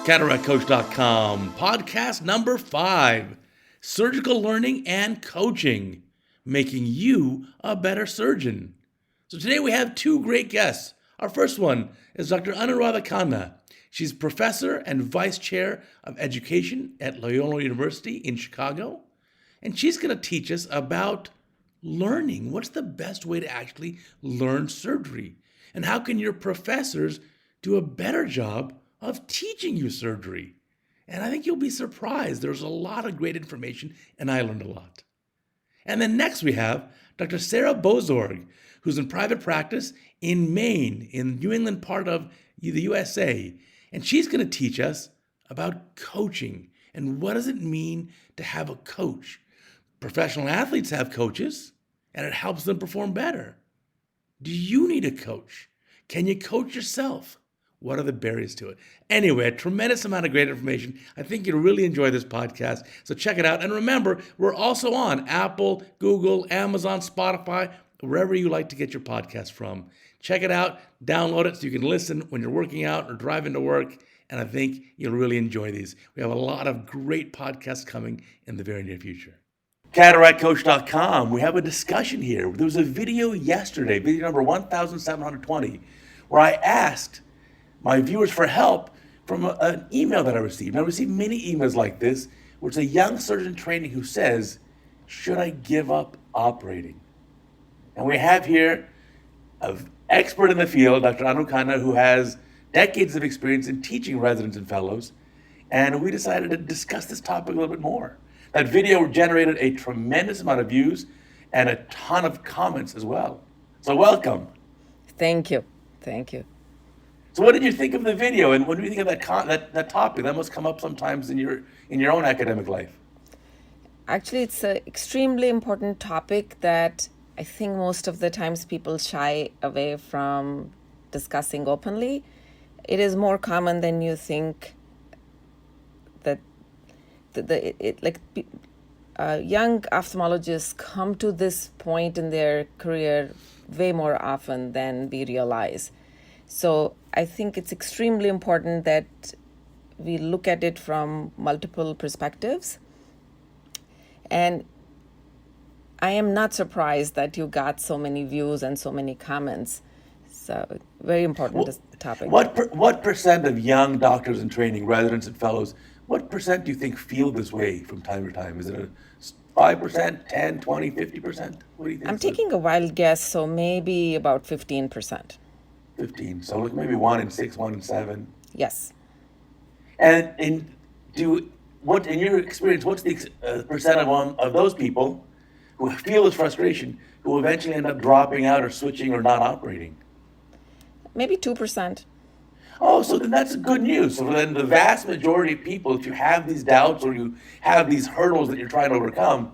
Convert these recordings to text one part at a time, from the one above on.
CataractCoach.com, podcast number 5, Surgical Learning and Coaching, making you a better surgeon. So today we have 2 great guests. Our first one is Dr. Anuradha Khanna. She's professor and vice chair of education at Loyola University in Chicago. And she's going to teach us about learning. What's the best way to actually learn surgery? And how can your professors do a better job of teaching you surgery? And I think you'll be surprised. There's a lot of great information, and I learned a lot. And then next we have Dr. Sarah Bozorg, who's in private practice in Maine, in the New England part of the USA. And she's going to teach us about coaching and what does it mean to have a coach. Professional athletes have coaches, and it helps them perform better. Do you need a coach? Can you coach yourself? What are the barriers to it? Anyway, a tremendous amount of great information. I think you'll really enjoy this podcast, so check it out. And remember, we're also on Apple, Google, Amazon, Spotify, wherever you like to get your podcast from. Check it out, download it so you can listen when you're working out or driving to work, and I think you'll really enjoy these. We have a lot of great podcasts coming in the very near future. CataractCoach.com, we have a discussion here. There was a video yesterday, video number 1720, where I asked my viewers for help from an email that I received. And I received many emails like this, where it's a young surgeon training who says, should I give up operating? And we have here an expert in the field, Dr. Anu Khanna, who has decades of experience in teaching residents and fellows. And we decided to discuss this topic a little bit more. That video generated a tremendous amount of views and a ton of comments as well. So welcome. Thank you. Thank you. So what did you think of the video, and what do you think of that topic? That must come up sometimes in your own academic life. Actually, it's an extremely important topic that I think most of the times people shy away from discussing openly. It is more common than you think that young ophthalmologists come to this point in their career way more often than we realize. So I think it's extremely important that we look at it from multiple perspectives. And I am not surprised that you got so many views and so many comments. So very important topic. What percent of young doctors in training, residents and fellows, what percent do you think feel this way from time to time? Is it a 5%, 10, 20, 50%? What do you think? I'm taking a wild guess, so maybe about 15%. 15. So like maybe 1 in 6, 1 in 7. Yes. And in your experience, what's the percent of those people who feel this frustration who eventually end up dropping out or switching or not operating? Maybe 2%. Oh, so then that's good news. So then the vast majority of people, if you have these doubts or you have these hurdles that you're trying to overcome,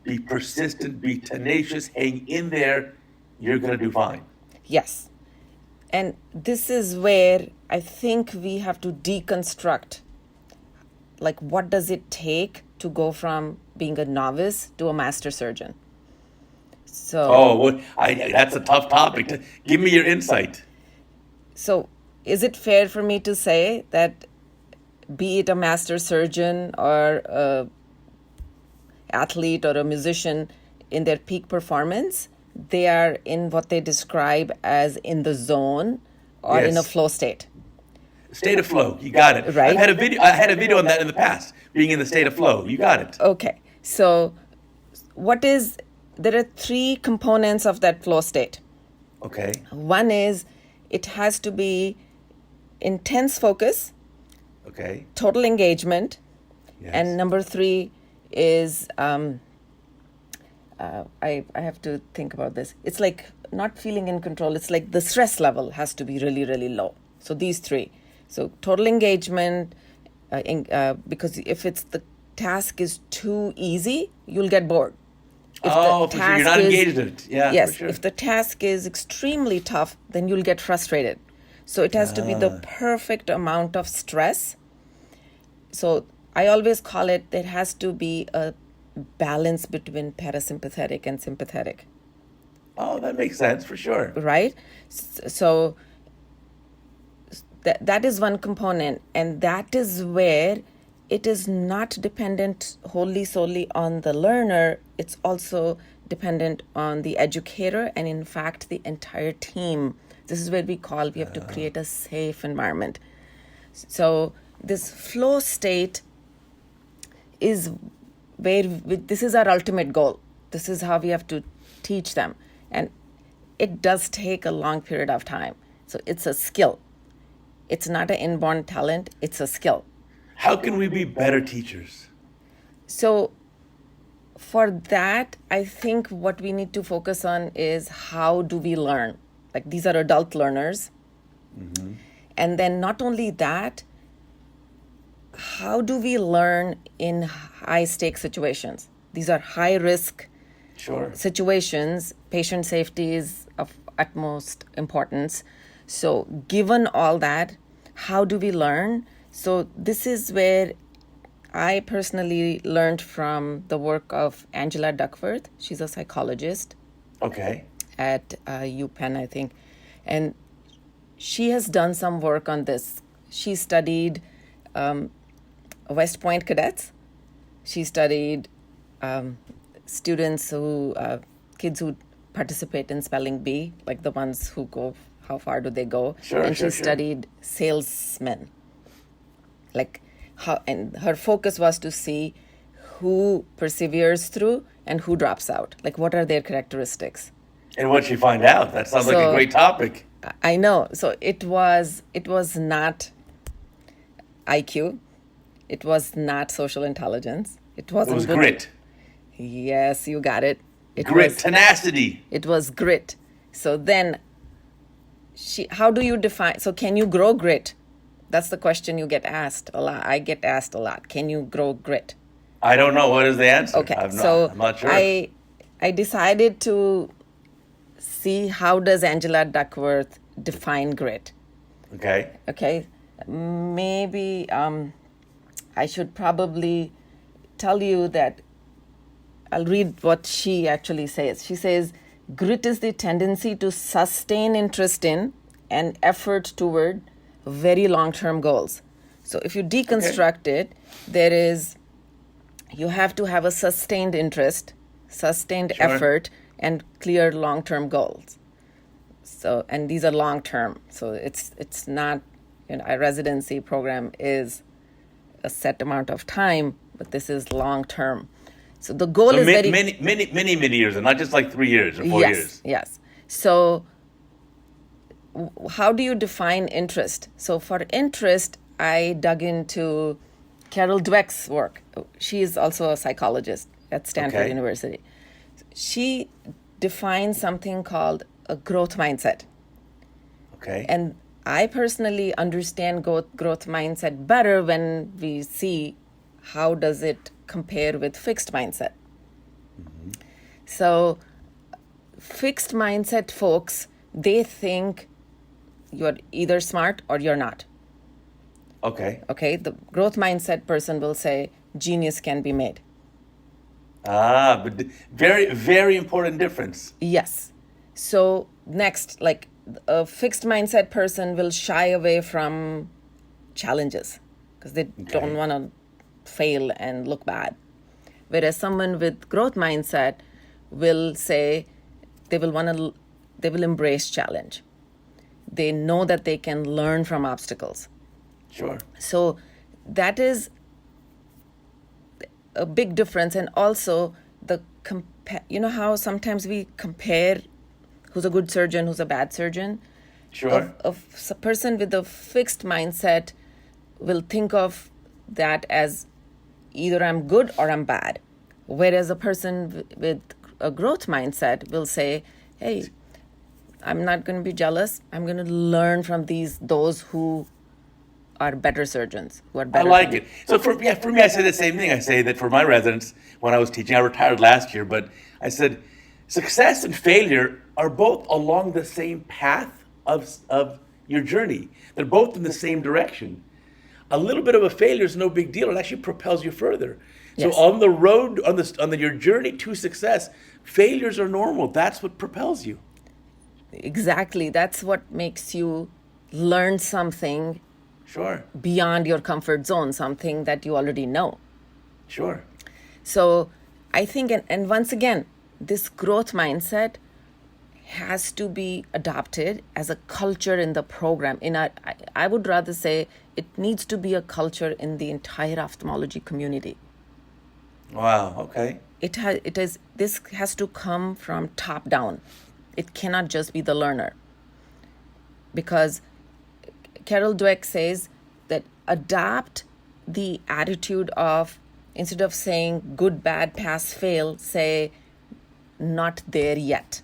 be persistent, be tenacious, hang in there, you're going to do fine. Yes. And this is where I think we have to deconstruct, like, what does it take to go from being a novice to a master surgeon? So, that's a tough topic. Give me your insight. So is it fair for me to say that be it a master surgeon or a athlete or a musician in their peak performance, they are in what they describe as in the zone or in a flow state? State of flow, you got it. Right. I had a video on that in the past, being in the state of flow. You got it. Okay. So there are 3 components of that flow state. Okay. One is it has to be intense focus, okay, total engagement, yes. And number 3 is I have to think about this. It's like not feeling in control. It's like the stress level has to be really, really low. So these 3. So total engagement, because if the task is too easy, you'll get bored. For sure. You're not engaged in it. Yeah, yes, for sure. If the task is extremely tough, then you'll get frustrated. So it has to be the perfect amount of stress. So I always call it, there has to be a balance between parasympathetic and sympathetic. Oh, that makes sense for sure. Right? So that is one component, and that is where it is not dependent wholly solely on the learner. It's also dependent on the educator and, in fact, the entire team. This is where we have to create a safe environment. So this flow state is this is our ultimate goal. This is how we have to teach them. And it does take a long period of time. So it's a skill. It's not an inborn talent, it's a skill. How can we be better teachers? So for that, I think what we need to focus on is how do we learn? Like, these are adult learners. Mm-hmm. And then not only that, how do we learn in high stake situations? These are high risk situations. Patient safety is of utmost importance. So given all that, how do we learn? So this is where I personally learned from the work of Angela Duckworth. She's a psychologist. Okay. At UPenn, I think. And she has done some work on this. She studied West Point cadets. She studied students kids who participate in spelling bee, like the ones who go, how far do they go? And she studied salesmen. Like and her focus was to see who perseveres through and who drops out. Like, what are their characteristics? And what'd she find out? That sounds like a great topic. I know. So it was not IQ. It was not social intelligence. It was grit. Yes, you got it. Tenacity. It was grit. So then, how do you define? So can you grow grit? That's the question you get asked a lot. I get asked a lot. Can you grow grit? I don't know. What is the answer? Okay, I'm not sure. I decided to see how does Angela Duckworth define grit. Okay. Maybe I should probably tell you that I'll read what she actually says. She says, grit is the tendency to sustain interest in and effort toward very long-term goals. So if you deconstruct it, you have to have a sustained interest, sustained effort, and clear long-term goals. So, and these are long-term. So it's not, a residency program is a set amount of time, but this is long-term. So the goal is many years, and not just like 3 years or 4 years. Yes. So how do you define interest? So for interest, I dug into Carol Dweck's work. She is also a psychologist at Stanford University. She defines something called a growth mindset. Okay. And I personally understand growth mindset better when we see how does it compare with fixed mindset. Mm-hmm. So fixed mindset folks, they think you're either smart or you're not. Okay. The growth mindset person will say genius can be made. But very, very important difference. Yes. So next, like a fixed mindset person will shy away from challenges because they don't want to fail and look bad. Whereas someone with growth mindset will say they will embrace challenge. They know that they can learn from obstacles. Sure. So that is a big difference. And also how sometimes we compare who's a good surgeon, who's a bad surgeon. Sure. A person with a fixed mindset will think of that as either I'm good or I'm bad. Whereas a person with a growth mindset will say, hey, I'm not going to be jealous. I'm going to learn from those who are better surgeons, who are better. I like it. So for me, I say the same thing. I say that for my residents, when I was teaching, I retired last year, but I said, success and failure are both along the same path of your journey. They're both in the same direction. A little bit of a failure is no big deal. It actually propels you further. Yes. So on the road, your journey to success, failures are normal. That's what propels you. Exactly. That's what makes you learn something Sure. beyond your comfort zone, something that you already know. Sure. So I think, and once again, this growth mindset has to be adopted as a culture in the program. I would rather say it needs to be a culture in the entire ophthalmology community. Wow. Okay. This has to come from top down. It cannot just be the learner. Because Carol Dweck says that adopt the attitude of, instead of saying good, bad, pass, fail, say not there yet.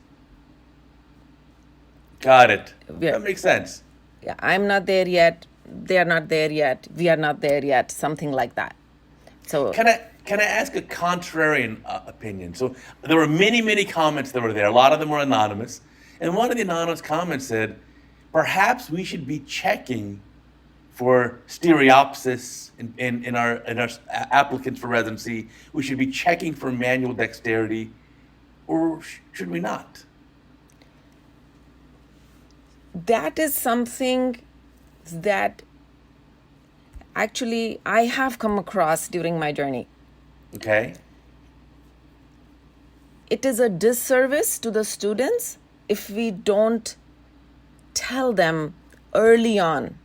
Got it. Yeah. That makes sense. Yeah, I'm not there yet. They are not there yet. We are not there yet. Something like that. So Can I ask a contrarian opinion? So there were many comments that were there. A lot of them were anonymous, and one of the anonymous comments said, perhaps we should be checking for stereopsis in our applicants for residency. We should be checking for manual dexterity, or should we not? that is something that actually I have come across during my journey. Okay. It is a disservice to the students if we don't tell them early on.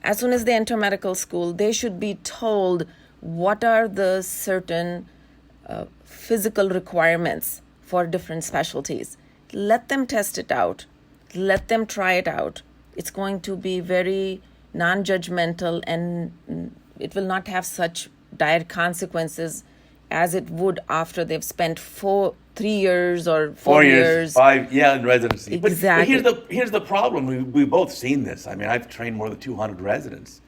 As soon as they enter medical school, they should be told what are the certain physical requirements for different specialties. Let them test it out. Let them try it out. It's going to be very non-judgmental, and it will not have such dire consequences as it would after they've spent 3 years or 4 years. 5, in residency. Exactly. But here's the problem. We've both seen this. I mean, I've trained more than 200 residents.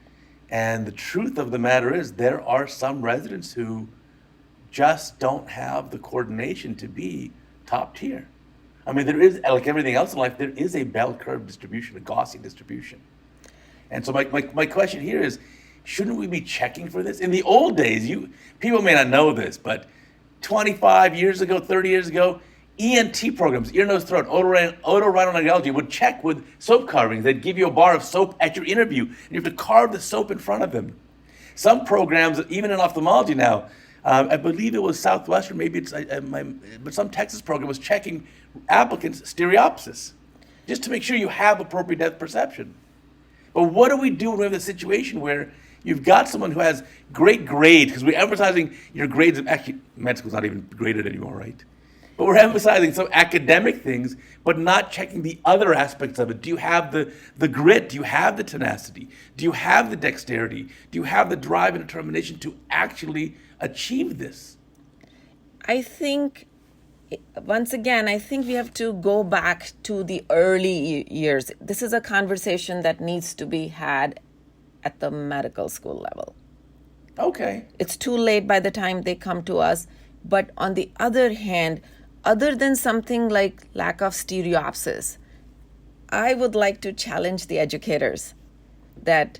And the truth of the matter is there are some residents who just don't have the coordination to be top tier. I mean, there is, like everything else in life, there is a bell curve distribution, a Gaussian distribution. And so my question here is, shouldn't we be checking for this? In the old days, people may not know this, but 25 years ago, 30 years ago, ENT programs, ear, nose, throat, otorhinolaryngology would check with soap carvings. They'd give you a bar of soap at your interview, and you have to carve the soap in front of them. Some programs, even in ophthalmology now, I believe it was Southwestern, maybe it's, but some Texas program was checking applicants' stereopsis, just to make sure you have appropriate depth perception. But what do we do when we have the situation where you've got someone who has great grades, because we're emphasizing your grades, actually, med school's not even graded anymore, right? But we're emphasizing some academic things, but not checking the other aspects of it. Do you have the grit? Do you have the tenacity? Do you have the dexterity? Do you have the drive and determination to actually achieve this? I think, once again, I think we have to go back to the early years. This is a conversation that needs to be had at the medical school level. Okay. It's too late by the time they come to us. But on the other hand, other than something like lack of stereopsis, I would like to challenge the educators that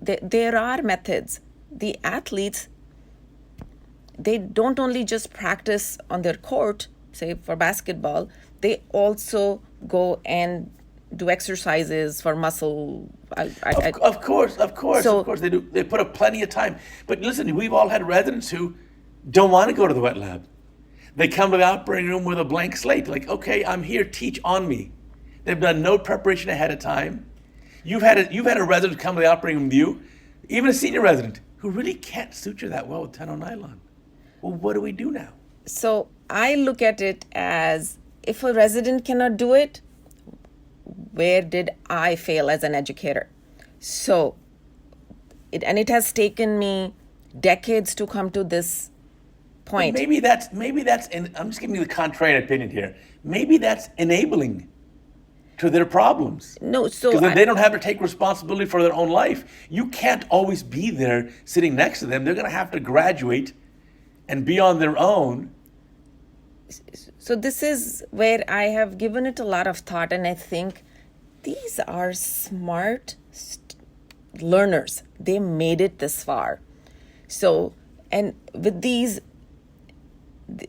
there are methods. The athletes, they don't only just practice on their court, say for basketball, they also go and do exercises for muscle. Of course they do. They put up plenty of time. But listen, we've all had residents who don't want to go to the wet lab. They come to the operating room with a blank slate, like, okay, I'm here, teach on me. They've done no preparation ahead of time. You've had a resident come to the operating room with you, even a senior resident, who really can't suture that well with 10-0 nylon. Well, what do we do now? So I look at it as, if a resident cannot do it, where did I fail as an educator? So, it has taken me decades to come to this point. Maybe that's, and I'm just giving you the contrarian opinion here. Maybe that's enabling to their problems. No, so because they don't have to take responsibility for their own life. You can't always be there sitting next to them. They're going to have to graduate and be on their own. So this is where I have given it a lot of thought, and I think these are smart learners. They made it this far. So, and with these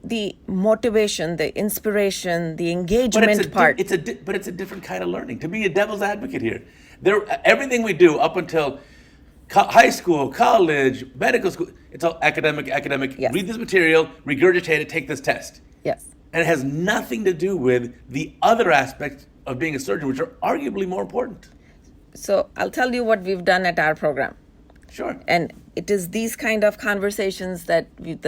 the motivation, the inspiration, the But engagement part. but it's a different kind of learning. To be a devil's advocate here, everything we do up until high school, college, medical school, it's all academic. Yes. Read this material, regurgitate it, take this test. Yes. And it has nothing to do with the other aspects of being a surgeon, which are arguably more important. So I'll tell you what we've done at our program. Sure. And it is these kind of conversations the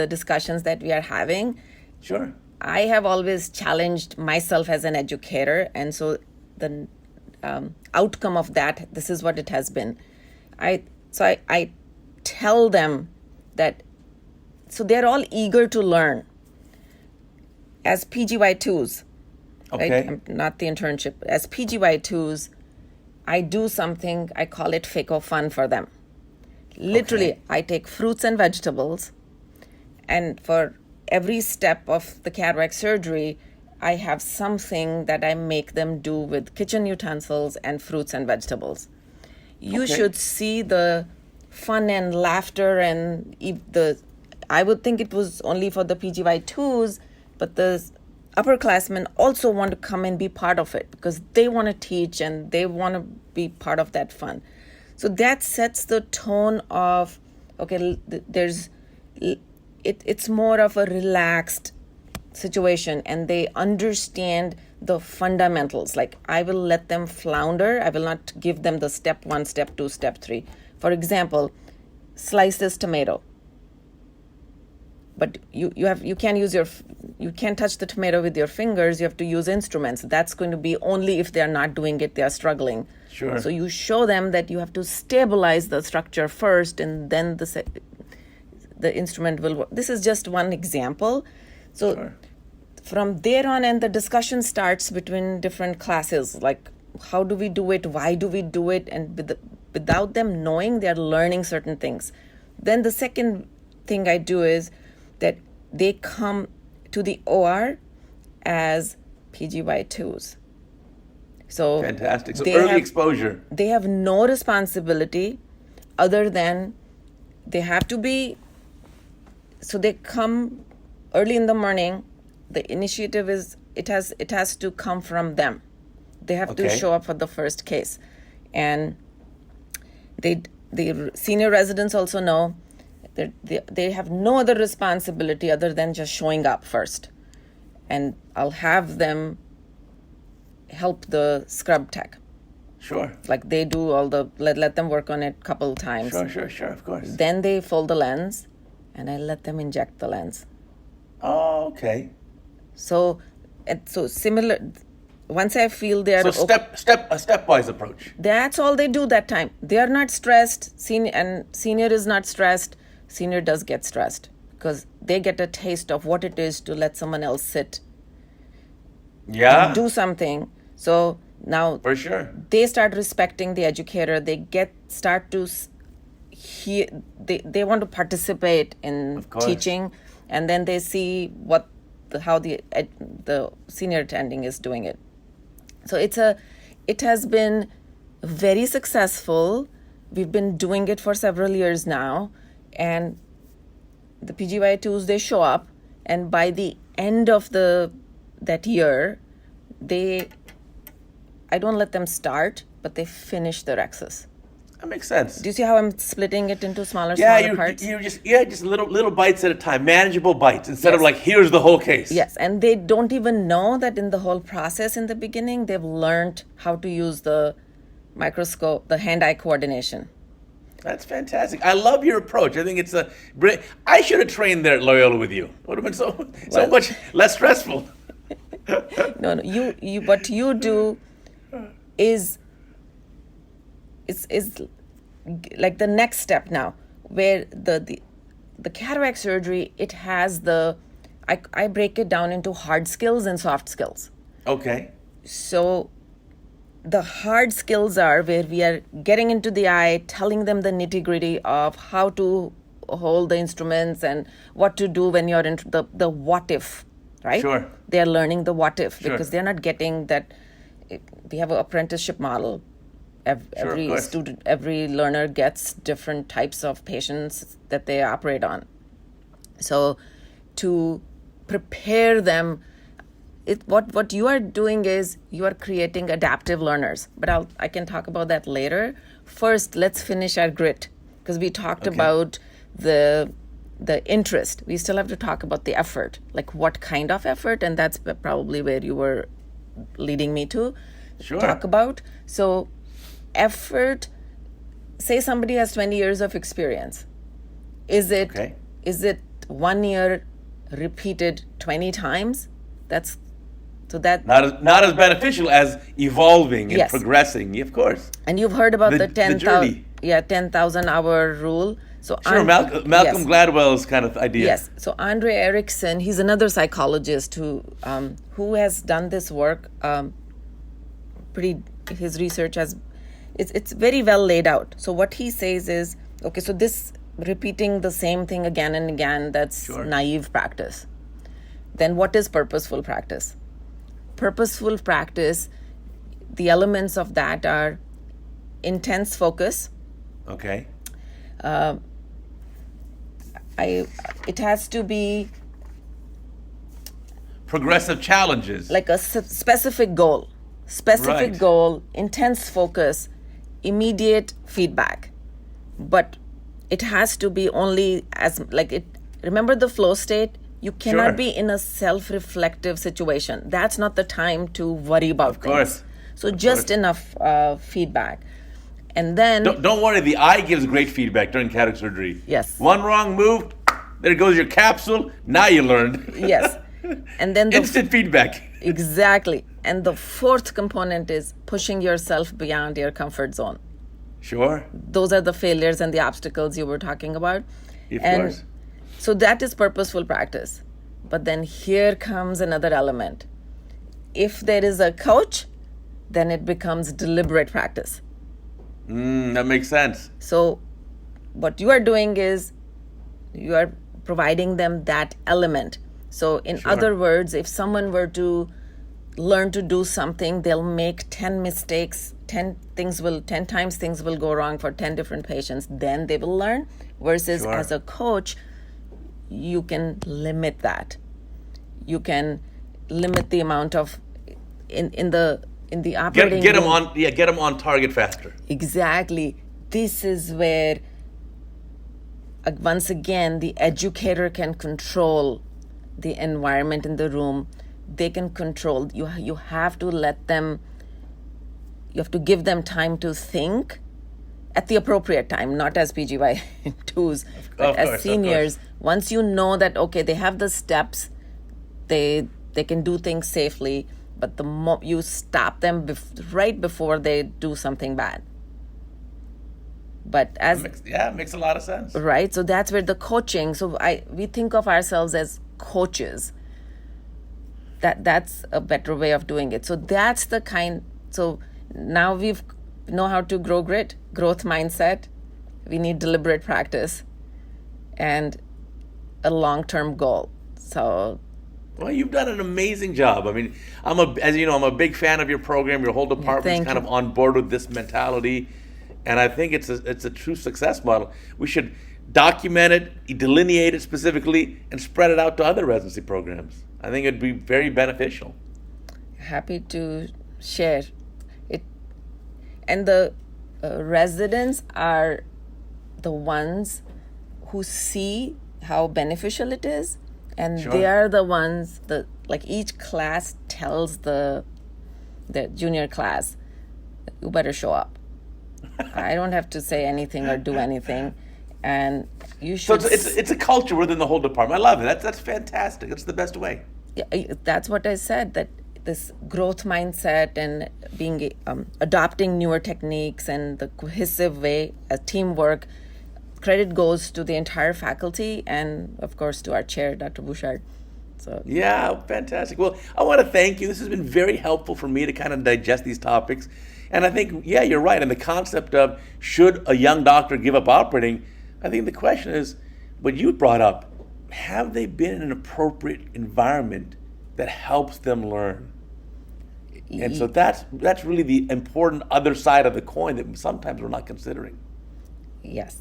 discussions that we are having. Sure. I have always challenged myself as an educator. And so the outcome of that, this is what it has been. I tell them that, so they're all eager to learn. As PGY2s, Okay. right? Not the internship. As PGY2s, I do something, I call it FACO fun for them. Literally, Okay. I take fruits and vegetables, and for every step of the cataract surgery, I have something that I make them do with kitchen utensils and fruits and vegetables. You Okay. should see the fun and laughter and I would think it was only for the PGY2s, but the upperclassmen also want to come and be part of it because they want to teach and they want to be part of that fun. So that sets the tone of, okay, it's more of a relaxed situation and they understand the fundamentals. Like I will let them flounder. I will not give them the step 1, step 2, step 3. For example, slice this tomato. But you can't touch the tomato with your fingers. You have to use instruments. That's going to be only if they're not doing it, they're struggling. Sure. So you show them that you have to stabilize the structure first, and then the instrument will work. This is just one example. So Sure. From there on, and the discussion starts between different classes, like how do we do it, why do we do it, and without them knowing, they're learning certain things. Then the second thing I do is that they come to the OR as PGY2s. So Fantastic. So they early have- exposure. They have no responsibility other than they have to be, so they come early in the morning. The initiative is, it has to come from them. They have to Okay. show up for the first case. And the senior residents also know that they have no other responsibility other than just showing up first. And I'll have them help the scrub tech. Sure. Like they do all let them work on it a couple times. Sure, of course. Then they fold the lens and I let them inject the lens. Oh, okay. So similar, once I feel they are So a stepwise approach. that's all they do that time. They are not stressed. Senior is not stressed. Senior does get stressed because they get a taste of what it is to let someone else sit Yeah. and do something. So now For sure. they start respecting the educator. They start to hear. They want to participate in Of course. teaching, and then they see how the senior attending is doing it. So it has been very successful. We've been doing it for several years now, and the PGY2s, they show up, and by the end of that year, I don't let them start, but they finish their Rexes. That makes sense. Do you see how I'm splitting it into smaller parts? you just little bites at a time, manageable bites, instead of Yes. like here's the whole case. Yes, and they don't even know that in the whole process in the beginning, they've learned how to use the microscope, the hand-eye coordination. That's fantastic. I love your approach. I think it's I should have trained there at Loyola with you. It would have been so much less stressful. No, you what you do is like the next step now, where the cataract surgery, it has I break it down into hard skills and soft skills. Okay. So the hard skills are where we are getting into the eye, telling them the nitty-gritty of how to hold the instruments and what to do when you're in the what if, right? Sure. They're learning the what if Sure. because they're not getting that. We have an apprenticeship model. Every course. student, every learner gets different types of patients that they operate on. So to prepare them. What you are doing is you are creating adaptive learners. But I can talk about that later. First, let's finish our grit, because we talked about the interest. We still have to talk about the effort, like what kind of effort, and that's probably where you were leading me to talk about. So effort, say somebody has 20 years of experience. Is it 1 year repeated 20 times? That's so that not as beneficial as evolving and progressing, of course. And you've heard about the 10,000 hour rule. So Malcolm Gladwell's kind of idea. Yes. So Andre Erickson, he's another psychologist who has done this work. His research it's very well laid out. So what he says is, okay, so this repeating the same thing again and again, that's naive practice. Then what is purposeful practice? Purposeful practice, the elements of that are intense focus. Okay. It has to be progressive challenges, like a specific goal, intense focus, immediate feedback. But it has to be only remember the flow state. You cannot be in a self-reflective situation. That's not the time to worry about things. So just enough feedback. And then don't worry, the eye gives great feedback during cataract surgery. Yes. One wrong move, there goes your capsule. Now you learned. Yes. And then instant feedback. Exactly. And the fourth component is pushing yourself beyond your comfort zone. Sure. Those are the failures and the obstacles you were talking about. Of course. So that is purposeful practice. But then here comes another element. If there is a coach, then it becomes deliberate practice. That makes sense. So what you are doing is you are providing them that element. So in other words, if someone were to learn to do something, they'll make 10 mistakes, 10 times things will go wrong for 10 different patients, then they will learn. Versus as a coach, you can limit that. You can limit the amount of in the operating get them on target faster. Exactly. This is where once again the educator can control the environment in the room. They can control. You have to let them. You have to give them time to think at the appropriate time, not as PGY2s, but as seniors. Once you know that, okay, they have the steps, they can do things safely, but the you stop them right before they do something bad. But it makes a lot of sense. Right? So that's where the coaching, we think of ourselves as coaches. That's a better way of doing it. So that's the kind, so now we know how to grow growth mindset. We need deliberate practice and a long-term goal. So, well, you've done an amazing job. I mean, I'm a big fan of your program. Your whole department's kind of on board with this mentality, and I think it's a true success model. We should document it, delineate it specifically, and spread it out to other residency programs. I think it'd be very beneficial. Happy to share it. And the residents are the ones who see how beneficial it is, and they are the ones that, like, each class tells the junior class, you better show up. I don't have to say anything or do anything, and you should. So it's a culture within the whole department. I love it. That's fantastic. It's the best way. Yeah, that's what I said. That this growth mindset and being adopting newer techniques and the cohesive way, teamwork. Credit goes to the entire faculty and, of course, to our chair, Dr. Bouchard. So yeah, fantastic. Well, I want to thank you. This has been very helpful for me to kind of digest these topics. And I think, yeah, you're right. And the concept of should a young doctor give up operating, I think the question is, what you brought up, have they been in an appropriate environment that helps them learn? And so that's really the important other side of the coin that sometimes we're not considering. Yes.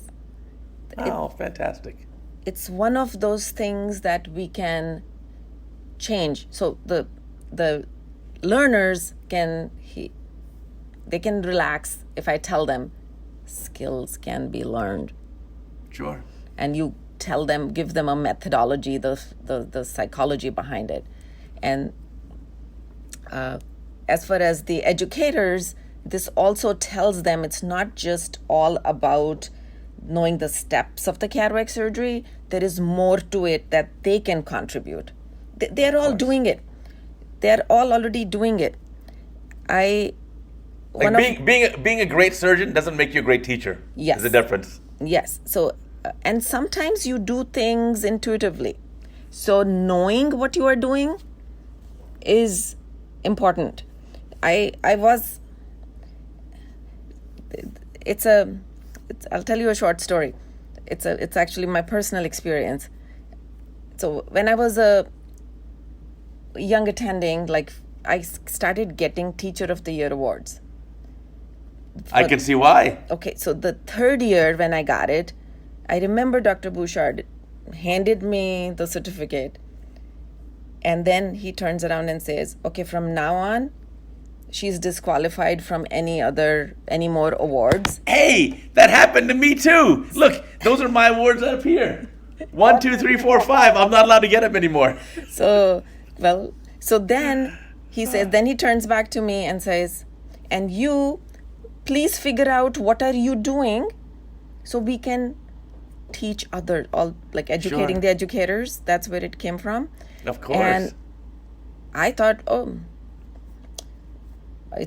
Oh, fantastic. It's one of those things that we can change. So the learners they can relax if I tell them skills can be learned. Sure. And you tell them, give them a methodology, the psychology behind it. And as far as the educators, this also tells them it's not just all about knowing the steps of the cataract surgery. There is more to it that they can contribute. They're all doing it. They're all already doing it. Being a great surgeon doesn't make you a great teacher. Yes. There's a difference. Yes. So, and sometimes you do things intuitively. So knowing what you are doing is important. I'll tell you a short story. It's actually my personal experience. So when I was a young attending, I started getting Teacher of the Year awards. I can see why. Okay, so the third year when I got it, I remember Dr. Bouchard handed me the certificate, and then he turns around and says, okay, from now on, she's disqualified from any more awards. Hey, that happened to me too. Look, those are my awards up here. 1, 2, 3, 4, 5. I'm not allowed to get them anymore. So then he says, then he turns back to me and says, and you, please figure out what are you doing so we can teach others, educating the educators. That's where it came from. Of course. And I thought,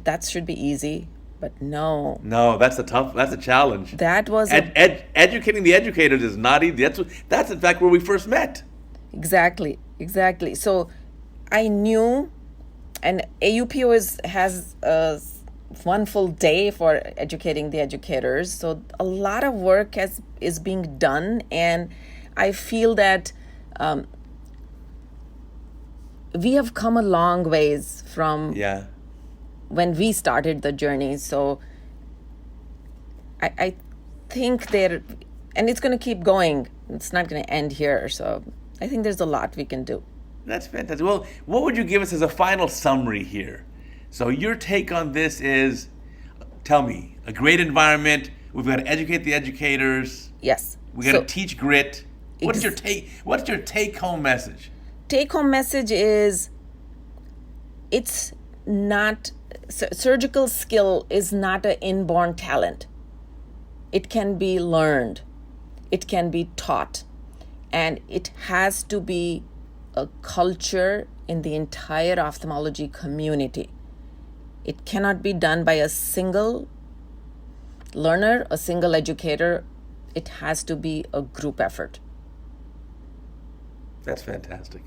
that should be easy, but no. No, that's a challenge. That was educating the educators is not easy. That's in fact where we first met. Exactly. So I knew, and AUPO has one full day for educating the educators. So a lot of work is being done, and I feel that we have come a long ways from when we started the journey. So I think and it's going to keep going. It's not going to end here. So I think there's a lot we can do. That's fantastic. Well, what would you give us as a final summary here? So your take on this is, tell me, a great environment. We've got to educate the educators. Yes. We got to teach grit. What's your take-home message? Take-home message is, it's not, surgical skill is not an inborn talent. It can be learned. It can be taught. And it has to be a culture in the entire ophthalmology community. It cannot be done by a single learner, a single educator. It has to be a group effort. That's fantastic.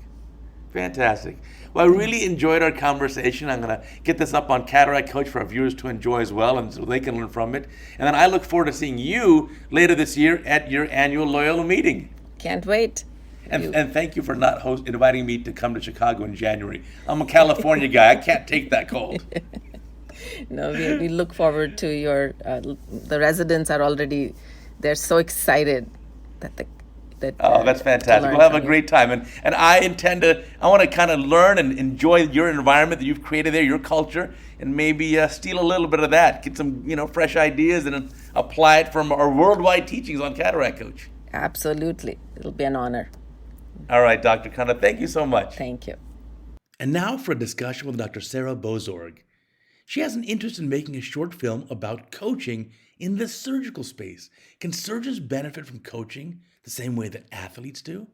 Fantastic. Well, I really enjoyed our conversation. I'm going to get this up on Cataract Coach for our viewers to enjoy as well, and so they can learn from it. And then I look forward to seeing you later this year at your annual Loyola meeting. Can't wait. And thank you for not inviting me to come to Chicago in January. I'm a California guy. I can't take that cold. No, we look forward to your. The residents are already. They're so excited that that's fantastic. We'll have a great time, and I want to kind of learn and enjoy your environment that you've created there, your culture, and maybe steal a little bit of that, get some fresh ideas, and apply it from our worldwide teachings on Cataract Coach. Absolutely, it'll be an honor. All right, Dr. Khanna, thank you so much. Thank you. And now for a discussion with Dr. Sarah Bozorg. She has an interest in making a short film about coaching in the surgical space. Can surgeons benefit from coaching the same way that athletes do?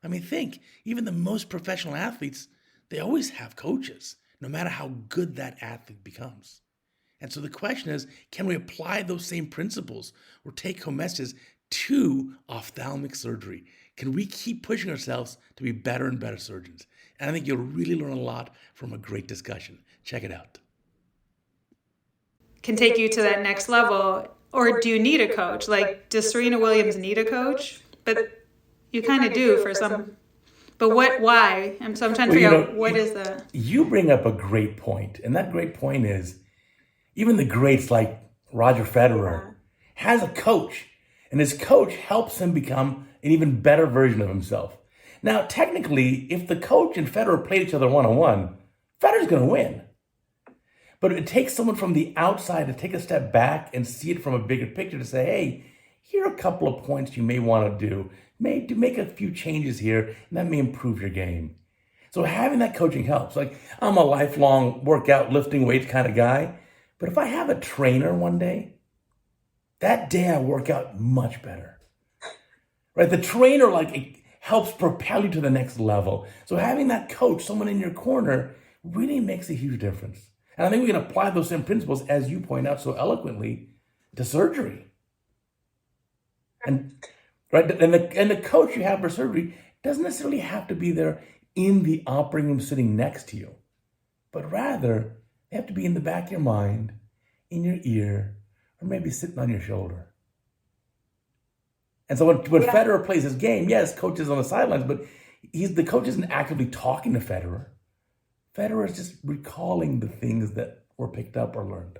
I mean, think, even the most professional athletes, they always have coaches, no matter how good that athlete becomes. And so the question is, can we apply those same principles or take-home messages to ophthalmic surgery? Can we keep pushing ourselves to be better and better surgeons? And I think you'll really learn a lot from a great discussion. Check it out. Can take you to that next level, or do you need a coach? Like, does Serena Williams need a coach? But you kind of do for some. But why? I'm trying to figure out what is that. You bring up a great point, and that great point is, even the greats like Roger Federer has a coach, and his coach helps him become an even better version of himself. Now, technically, if the coach and Federer played each other one-on-one, Federer's going to win. But it takes someone from the outside to take a step back and see it from a bigger picture to say, hey, here are a couple of points you may want to do. Make a few changes here, and that may improve your game. So having that coaching helps. Like, I'm a lifelong workout, lifting weights kind of guy. But if I have a trainer one day, that day I work out much better. Right? The trainer, it helps propel you to the next level. So having that coach, someone in your corner, really makes a huge difference. And I think we can apply those same principles, as you point out so eloquently, to surgery. And the coach you have for surgery doesn't necessarily have to be there in the operating room sitting next to you, but rather they have to be in the back of your mind, in your ear, or maybe sitting on your shoulder. And so when Federer plays his game, yes, coach is on the sidelines, but the coach isn't actively talking to Federer. Federer is just recalling the things that were picked up or learned.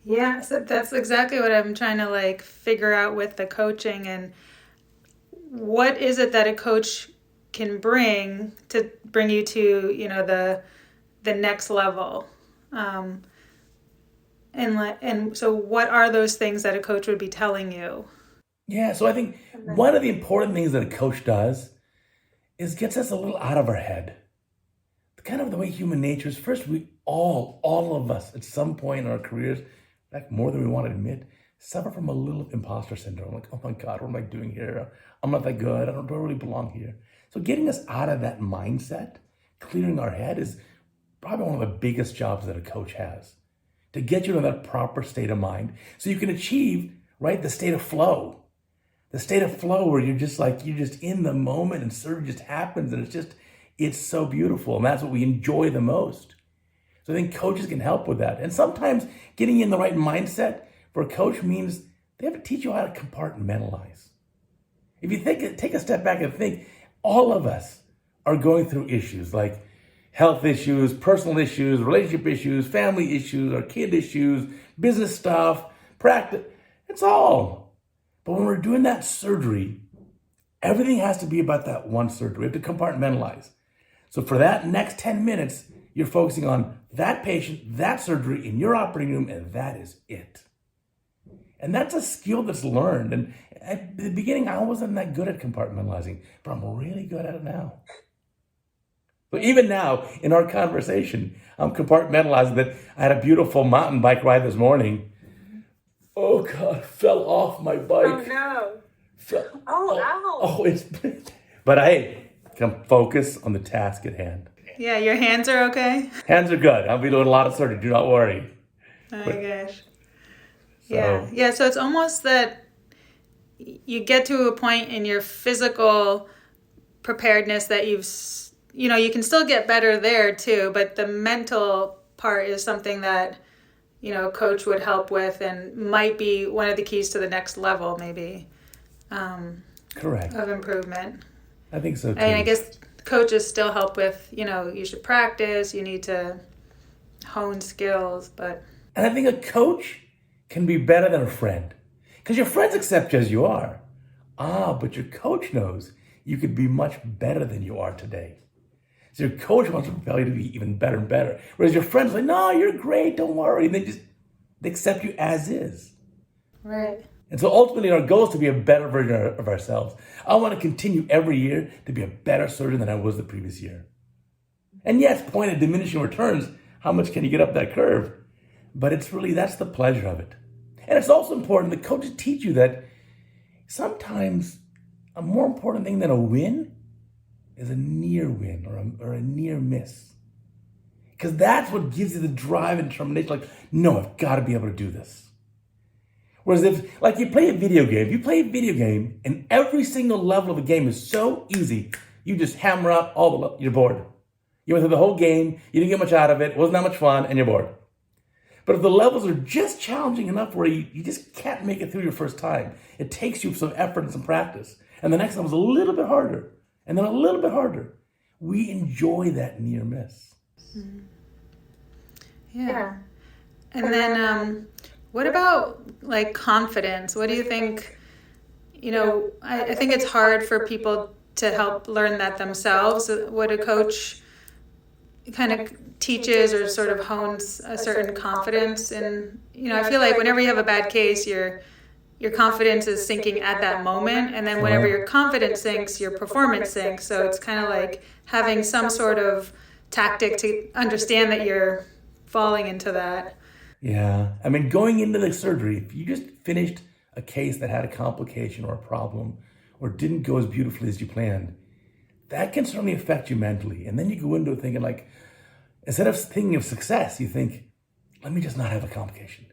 Yeah, so that's exactly what I'm trying to figure out with the coaching, and what is it that a coach can bring you to, the next level. And so what are those things that a coach would be telling you? Yeah, so I think one of the important things that a coach does is gets us a little out of our head. Kind of the way human nature is. First, we all of us at some point in our careers, more than we want to admit, suffer from a little imposter syndrome. Like, oh my God, what am I doing here? I'm not that good. I don't really belong here. So getting us out of that mindset, clearing our head, is probably one of the biggest jobs that a coach has. To get you to that proper state of mind so you can achieve, the state of flow. The state of flow where you're just in the moment and surgery just happens, and it's so beautiful. And that's what we enjoy the most. So I think coaches can help with that. And sometimes getting you in the right mindset for a coach means they have to teach you how to compartmentalize. If you take a step back and think, all of us are going through issues like health issues, personal issues, relationship issues, family issues, or kid issues, business stuff, practice. It's all. But when we're doing that surgery, everything has to be about that one surgery. We have to compartmentalize. So for that next 10 minutes, you're focusing on that patient, that surgery in your operating room, and that is it. And that's a skill that's learned. And at the beginning, I wasn't that good at compartmentalizing, but I'm really good at it now. But even now, in our conversation, I'm compartmentalizing that I had a beautiful mountain bike ride this morning. Oh God, fell off my bike. Oh no. Ow. But hey, come focus on the task at hand. Yeah, your hands are okay? Hands are good. I'll be doing a lot of surgery. Do not worry. Oh my gosh. Yeah, so it's almost that you get to a point in your physical preparedness that you can still get better there too, but the mental part is something that, a coach would help with and might be one of the keys to the next level maybe. Correct. Of improvement. I think so too. And I guess coaches still help with, you should practice, you need to hone skills, but... And I think a coach can be better than a friend. Because your friends accept you as you are. But your coach knows you could be much better than you are today. So your coach wants to propel you to be even better and better. Whereas your friends are like, no, you're great, don't worry. And they accept you as is. Right. And so ultimately our goal is to be a better version of ourselves. I want to continue every year to be a better surgeon than I was the previous year. And yes, point of diminishing returns, how much can you get up that curve? But that's the pleasure of it. And it's also important that coaches teach you that sometimes a more important thing than a win is a near win or a near miss. Because that's what gives you the drive and determination, no, I've got to be able to do this. Whereas if you play a video game, and every single level of the game is so easy, you just hammer out all the levels, you're bored. You went through the whole game, you didn't get much out of it, wasn't that much fun, and you're bored. But if the levels are just challenging enough where you just can't make it through your first time, it takes you some effort and some practice. And the next level is a little bit harder, and then a little bit harder. We enjoy that near miss. Mm-hmm. Yeah. And then what about confidence? What do you think, I think it's hard for people to help learn that themselves. What a coach kind of teaches or sort of hones a certain confidence. And, I feel like whenever you have a bad case, your confidence is sinking at that moment. And then whenever your confidence sinks, your performance sinks. So it's kind of like having some sort of tactic to understand that you're falling into that. Yeah. I mean, going into the surgery, if you just finished a case that had a complication or a problem or didn't go as beautifully as you planned, that can certainly affect you mentally. And then you go into it thinking like, instead of thinking of success, you think, let me just not have a complication.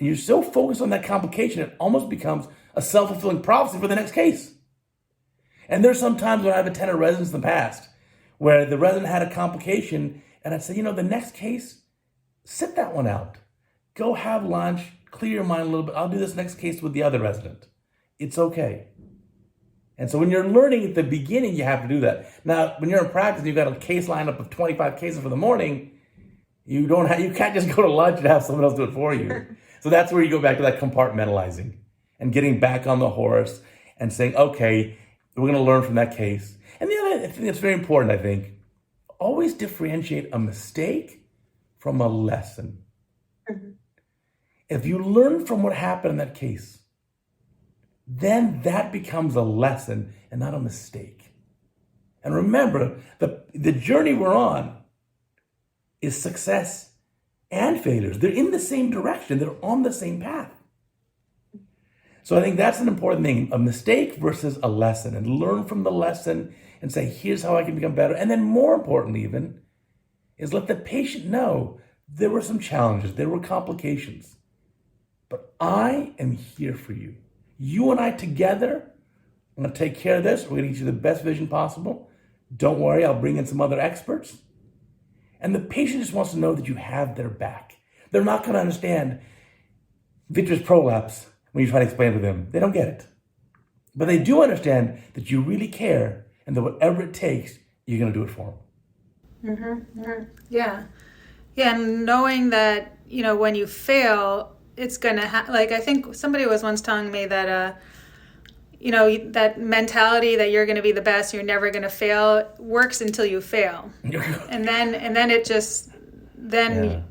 You're so focused on that complication, it almost becomes a self-fulfilling prophecy for the next case. And there's some times when I've attended residents in the past where the resident had a complication and I'd say, the next case, sit that one out. Go have lunch, clear your mind a little bit. I'll do this next case with the other resident. It's okay. And so when you're learning at the beginning, you have to do that. Now, when you're in practice, you've got a case lineup of 25 cases for the morning. You can't just go to lunch and have someone else do it for you. So that's where you go back to that compartmentalizing and getting back on the horse and saying, okay, we're going to learn from that case. And the other thing that's very important, I think, always differentiate a mistake from a lesson. Mm-hmm. If you learn from what happened in that case, then that becomes a lesson and not a mistake. And remember, the journey we're on is success and failures. They're in the same direction. They're on the same path. So I think that's an important thing, a mistake versus a lesson, and learn from the lesson and say, here's how I can become better. And then more importantly even, is let the patient know there were some challenges, there were complications, but I am here for you. You and I together, I'm going to take care of this. We're going to get you the best vision possible. Don't worry, I'll bring in some other experts. And the patient just wants to know that you have their back. They're not going to understand vitreous prolapse when you try to explain it to them. They don't get it. But they do understand that you really care and that whatever it takes, you're going to do it for them. Mm-hmm. Mm-hmm. Yeah. Yeah, and knowing that, when you fail, it's going to I think somebody was once telling me that, that mentality that you're going to be the best, you're never going to fail, works until you fail. and then it just, then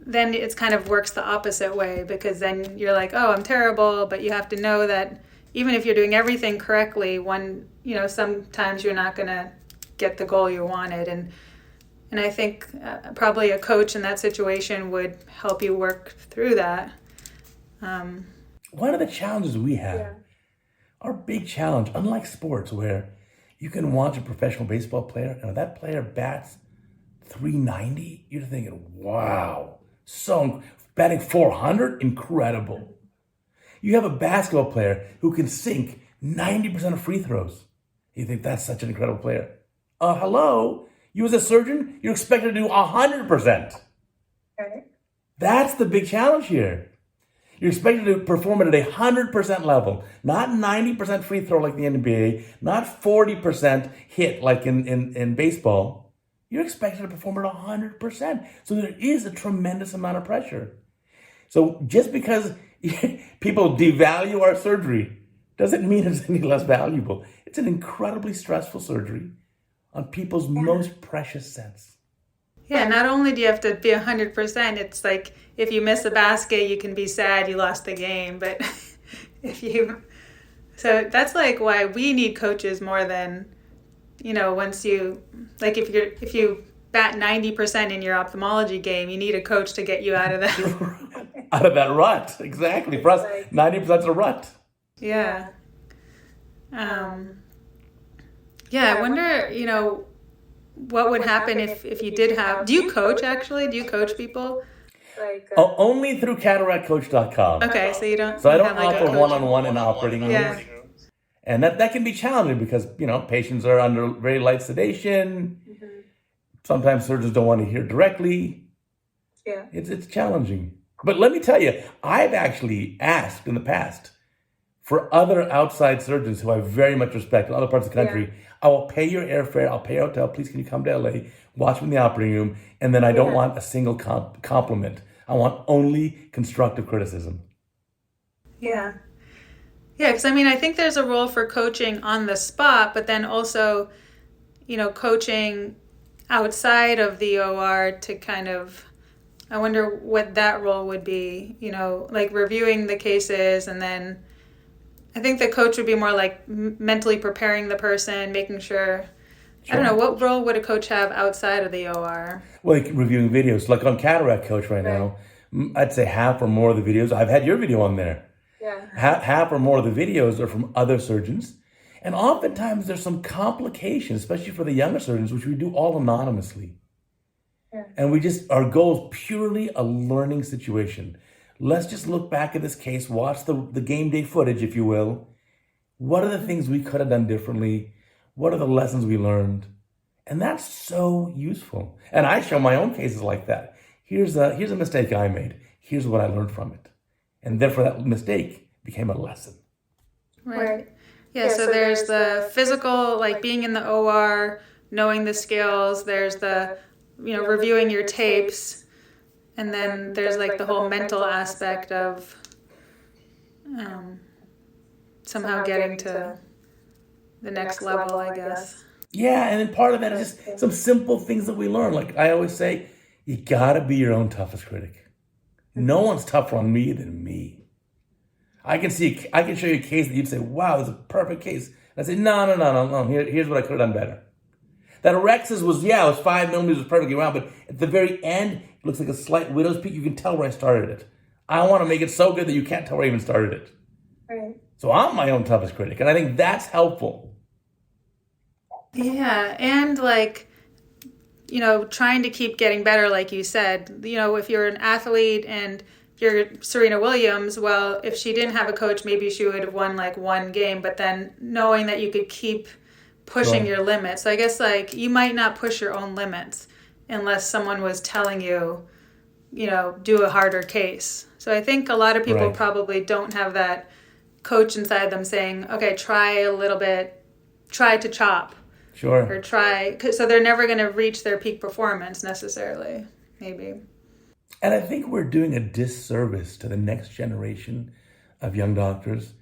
it kind of works the opposite way, because then you're like, oh, I'm terrible. But you have to know that even if you're doing everything correctly, sometimes you're not going to get the goal you wanted. And I think probably a coach in that situation would help you work through that. One of the challenges we have, our big challenge, unlike sports where you can watch a professional baseball player and if that player bats .390, you're thinking, wow, so batting .400, incredible. You have a basketball player who can sink 90% of free throws. You think that's such an incredible player. Hello? You as a surgeon, you're expected to do 100%. Okay. That's the big challenge here. You're expected to perform it at 100% level, not 90% free throw like the NBA, not 40% hit like in baseball. You're expected to perform at 100%. So there is a tremendous amount of pressure. So just because people devalue our surgery doesn't mean it's any less valuable. It's an incredibly stressful surgery on people's most precious sense. Yeah, not only do you have to be 100%, it's like if you miss a basket, you can be sad you lost the game. But so that's like why we need coaches more than, once you, like if you bat 90% in your ophthalmology game, you need a coach to get you out of that. Out of that rut, exactly. For us, 90% is a rut. Yeah. Yeah, I wonder, what would happen if you did have... Do you coach, actually? Do you coach people? Only through CataractCoach.com. Okay, so you don't... So I don't offer one-on-one in operating rooms. Yeah. And that can be challenging because, patients are under very light sedation. Mm-hmm. Sometimes surgeons don't want to hear directly. Yeah. It's challenging. But let me tell you, I've actually asked in the past for other outside surgeons who I very much respect in other parts of the country, I will pay your airfare, I'll pay your hotel, please can you come to LA, watch me in the operating room, and then I don't want a single compliment. I want only constructive criticism. Yeah. Yeah, because I mean, I think there's a role for coaching on the spot, but then also, coaching outside of the OR to kind of, I wonder what that role would be, like reviewing the cases. And then I think the coach would be more like mentally preparing the person, making sure. I don't know, what role would a coach have outside of the OR? Well, like reviewing videos, like on CataractCoach right now, I'd say half or more of the videos, I've had your video on there. Yeah. Half or more of the videos are from other surgeons. And oftentimes there's some complications, especially for the younger surgeons, which we do all anonymously. Yeah. And our goal is purely a learning situation. Let's just look back at this case, watch the game day footage, if you will. What are the things we could have done differently? What are the lessons we learned? And that's so useful. And I show my own cases like that. Here's a mistake I made. Here's what I learned from it. And therefore that mistake became a lesson. Right. Yeah, so there's the physical, like being in the OR, knowing the skills. There's the, reviewing your tapes. And then there's like the whole mental aspect of somehow getting to the next level, I guess. Yeah, and then part of that is just some simple things that we learn. Like I always say, you gotta be your own toughest critic. No one's tougher on me than me. I can show you a case that you'd say, wow, that's a perfect case. And I say, no. Here's what I could have done better. That Rex's was 5 millimeters, was perfectly round, but at the very end, it looks like a slight widow's peak. You can tell where I started it. I want to make it so good that you can't tell where I even started it. Right. So I'm my own toughest critic, and I think that's helpful. Yeah, and trying to keep getting better, like you said. If you're an athlete and you're Serena Williams, well, if she didn't have a coach, maybe she would have won one game, but then knowing that you could keep pushing your limits. So I guess you might not push your own limits unless someone was telling you, do a harder case. So I think a lot of people probably don't have that coach inside them saying, okay, try a little bit, try to chop. Sure. Or try, so they're never going to reach their peak performance necessarily, maybe. And I think we're doing a disservice to the next generation of young doctors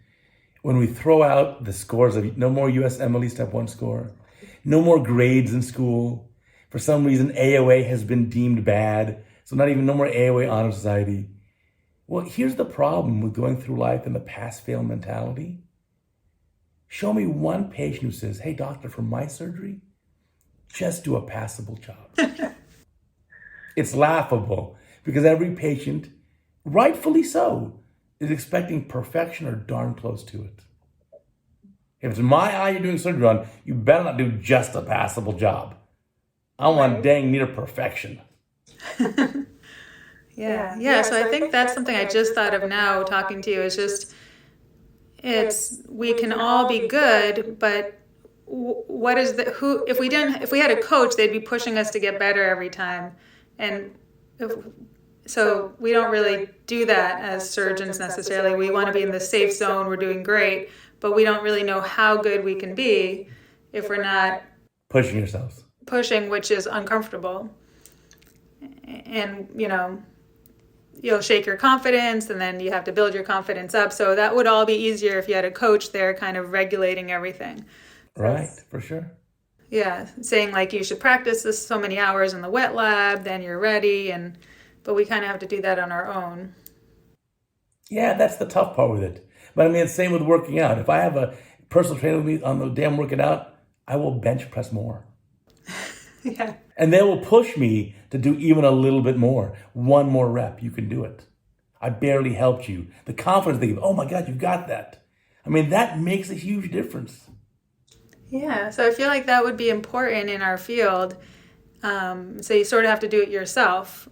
when we throw out the scores of no more USMLE Step 1 score, no more grades in school. For some reason, AOA has been deemed bad, so no more AOA Honor Society. Well, here's the problem with going through life in the pass-fail mentality. Show me one patient who says, hey, doctor, for my surgery, just do a passable job. It's laughable because every patient, rightfully so, is expecting perfection or darn close to it. If it's my eye you're doing surgery on, you better not do just a passable job. I want dang near perfection. Yeah. So I think that's something I just thought of now talking to you is just, we can all be good, but what is if we had a coach, they'd be pushing us to get better every time. And so we don't really do that as surgeons necessarily. We want to be in the safe zone. We're doing great, but we don't really know how good we can be if we're not pushing yourselves. Pushing, which is uncomfortable. And, you'll shake your confidence and then you have to build your confidence up. So that would all be easier if you had a coach there kind of regulating everything. Right, for sure. Yeah, saying you should practice this so many hours in the wet lab, then you're ready. But we kind of have to do that on our own. Yeah, that's the tough part with it. But it's same with working out. If I have a personal trainer with me on the damn working out, I will bench press more. Yeah. And they will push me to do even a little bit more. One more rep, you can do it. I barely helped you. The confidence they give, oh my God, you've got that. That makes a huge difference. Yeah, so I feel like that would be important in our field. So you sort of have to do it yourself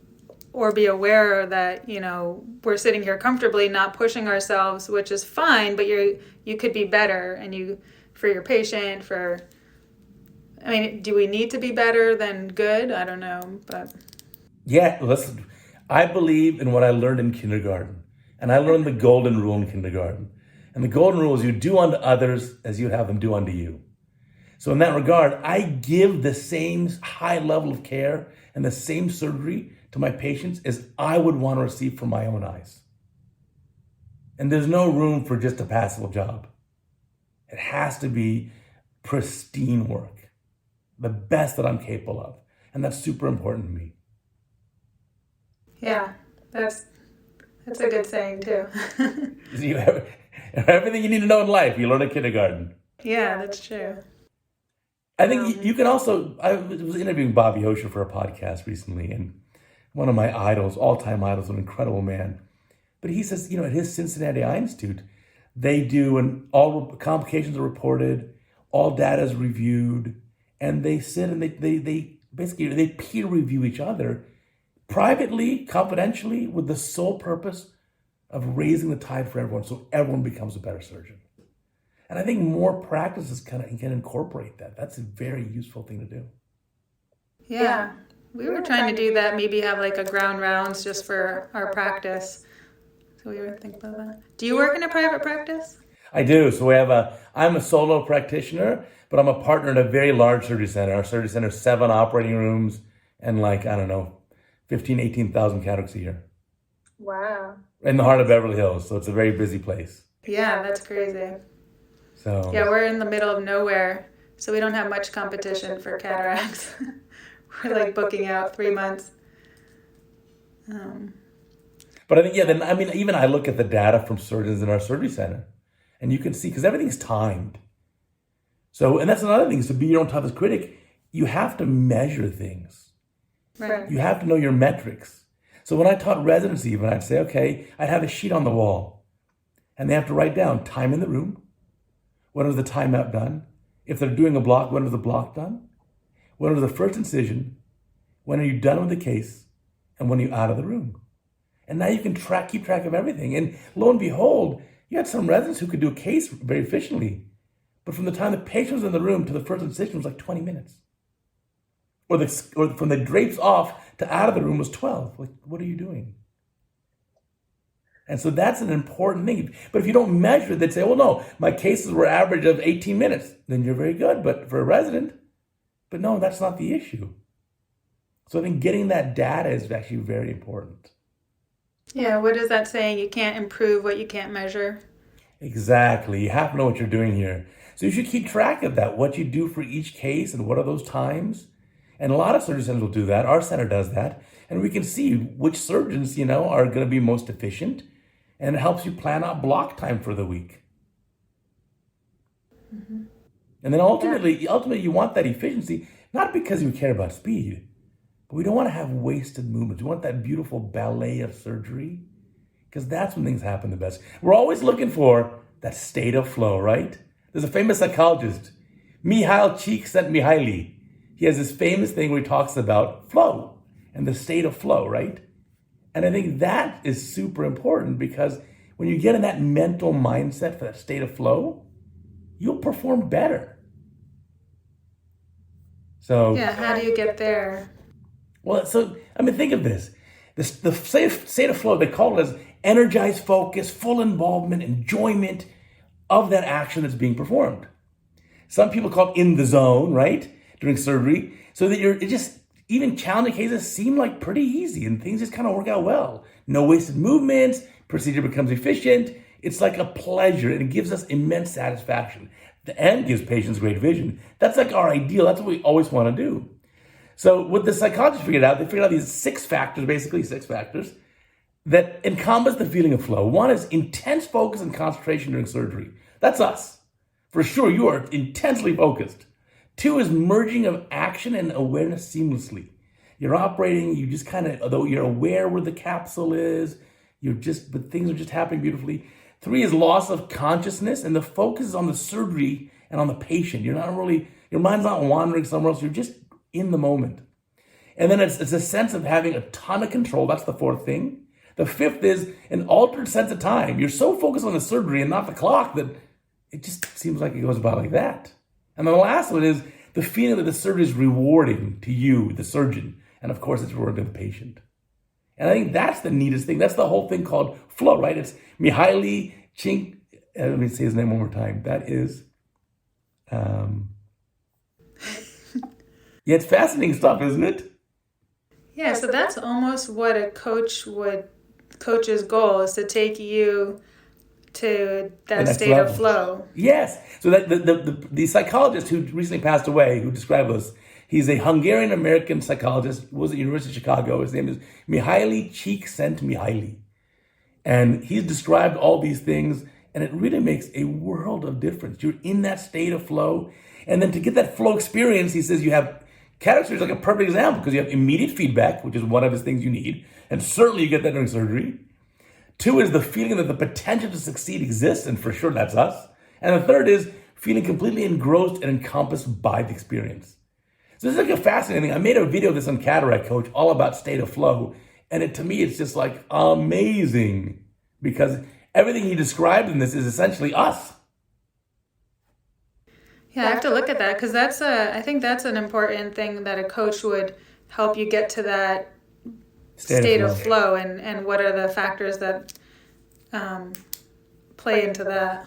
or be aware that, we're sitting here comfortably, not pushing ourselves, which is fine, but you could be better and for your patient, do we need to be better than good? I don't know, but. Yeah, listen, I believe in what I learned in kindergarten. And I learned the golden rule in kindergarten. And the golden rule is you do unto others as you'd have them do unto you. So in that regard, I give the same high level of care and the same surgery to my patients as I would want to receive from my own eyes. And there's no room for just a passable job. It has to be pristine work, the best that I'm capable of. And that's super important to me. Yeah, that's a good saying too. You have everything you need to know in life, you learn in kindergarten. Yeah, that's true. I think you can also, I was interviewing Bobby Hosher for a podcast recently, and one of my idols, all-time idols, an incredible man. But he says, at his Cincinnati Eye Institute, they do, and all complications are reported, all data is reviewed, and they sit and they basically, they peer review each other privately, confidentially, with the sole purpose of raising the tide for everyone so everyone becomes a better surgeon. And I think more practices can incorporate that. That's a very useful thing to do. Yeah. We were trying to do that, maybe have like a ground rounds just for our practice. So we were thinking about that. Do you work in a private practice? I do. So I'm a solo practitioner, but I'm a partner in a very large surgery center. Our surgery center has 7 operating rooms and 18,000 cataracts a year. Wow. In the heart of Beverly Hills. So it's a very busy place. Yeah, that's crazy. So yeah, we're in the middle of nowhere, so we don't have much competition for cataracts. We're like booking out 3 months. But I think, even I look at the data from surgeons in our surgery center, and you can see, because everything's timed. So, and that's another thing, is to be your own toughest critic, you have to measure things. Right. You have to know your metrics. So when I taught residency, even I'd say, okay, I'd have a sheet on the wall, and they have to write down time in the room, when was the timeout done? If they're doing a block, when was the block done? When was the first incision? When are you done with the case? And when are you out of the room? And now you can keep track of everything. And lo and behold, you had some residents who could do a case very efficiently. But from the time the patient was in the room to the first incision was like 20 minutes. Or from the drapes off to out of the room was 12. Like, what are you doing? And so that's an important thing. But if you don't measure it, they'd say, well, no, my cases were average of 18 minutes. Then you're very good, but for a resident. But no, that's not the issue. So I think getting that data is actually very important. Yeah, what is that saying? You can't improve what you can't measure. Exactly. You have to know what you're doing here. So you should keep track of that, what you do for each case and what are those times. And a lot of surgery centers will do that. Our center does that. And we can see which surgeons, are going to be most efficient. And it helps you plan out block time for the week. Mm-hmm. And then ultimately, you want that efficiency, not because you care about speed, but we don't want to have wasted movements. We want that beautiful ballet of surgery, because that's when things happen the best. We're always looking for that state of flow, right? There's a famous psychologist, Mihail Csikszentmihalyi. He has this famous thing where he talks about flow and the state of flow, right? And I think that is super important, because when you get in that mental mindset for that state of flow, you'll perform better. So yeah, how do you get there? Well, think of this. The state of flow, they call it as energized focus, full involvement, enjoyment of that action that's being performed. Some people call it in the zone, right? During surgery. So that even challenging cases seem like pretty easy and things just kind of work out well. No wasted movements, procedure becomes efficient. It's like a pleasure and it gives us immense satisfaction. The end gives patients great vision. That's like our ideal. That's what we always want to do. So what the psychologists figured out, they figured out these 6 factors that encompass the feeling of flow. One is intense focus and concentration during surgery. That's us. For sure, you are intensely focused. 2 is merging of action and awareness seamlessly. You're operating, you just although you're aware where the capsule is, but things are just happening beautifully. 3 is loss of consciousness, and the focus is on the surgery and on the patient. Your mind's not wandering somewhere else, you're just in the moment. And then it's a sense of having a ton of control. That's the 4th thing. The 5th is an altered sense of time. You're so focused on the surgery and not the clock that it just seems like it goes about like that. And then the last one is the feeling that the surgery is rewarding to you, the surgeon. And of course, it's rewarding to the patient. And I think that's the neatest thing. That's the whole thing called flow, right? It's Mihaly Chink. Let me say his name one more time. That is, yeah, it's fascinating stuff, isn't it? Yeah, so that's almost what a coach's goal is, to take you to The that next state level. of flow. Yes. So that the psychologist who recently passed away, who described this, he's a Hungarian-American psychologist, was at the University of Chicago. His name is Mihaly Csikszentmihalyi. And he's described all these things, and it really makes a world of difference. You're in that state of flow. And then to get that flow experience, he says you have cataract surgery is like a perfect example because you have immediate feedback, which is one of his things you need. And certainly you get that during surgery. 2 is the feeling that the potential to succeed exists, and for sure that's us. And the 3rd is feeling completely engrossed and encompassed by the experience. So this is like a fascinating thing. I made a video of this on Cataract Coach all about state of flow. And to me, it's just like amazing because everything he described in this is essentially us. Yeah, I have to look at that because I think that's an important thing that a coach would help you get to that state of flow, and what are the factors that play into that?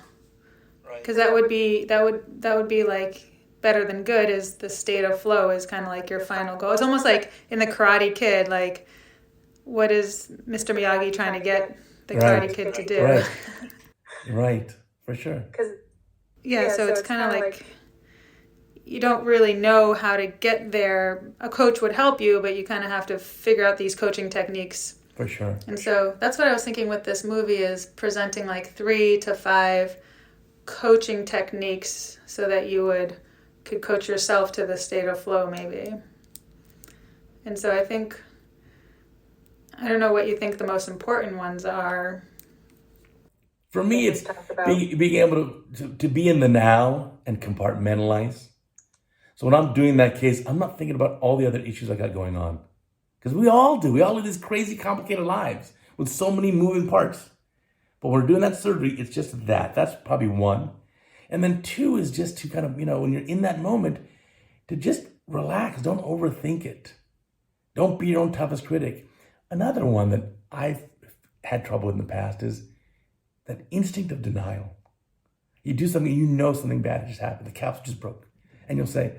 Because that would be like better than good. Is the state of flow is kind of like your final goal. It's almost like in the Karate Kid, like what is Mr. Miyagi trying to get the Karate Kid to do? Right, for sure. Yeah, so it's kind of like you don't really know how to get there. A coach would help you, but you kind of have to figure out these coaching techniques. For sure. And so that's what I was thinking with this movie is presenting like 3 to 5 coaching techniques so that you could coach yourself to the state of flow maybe. And so I don't know what you think the most important ones are. For me, it's being able to be in the now and compartmentalize. So when I'm doing that case, I'm not thinking about all the other issues I got going on. Because we all do. We all live these crazy, complicated lives with so many moving parts. But when we're doing that surgery, it's just that. That's probably 1. And then 2 is just to kind of, when you're in that moment, to just relax. Don't overthink it. Don't be your own toughest critic. Another one that I've had trouble with in the past is that instinct of denial. You do something, something bad just happened. The capsule just broke. And you'll say,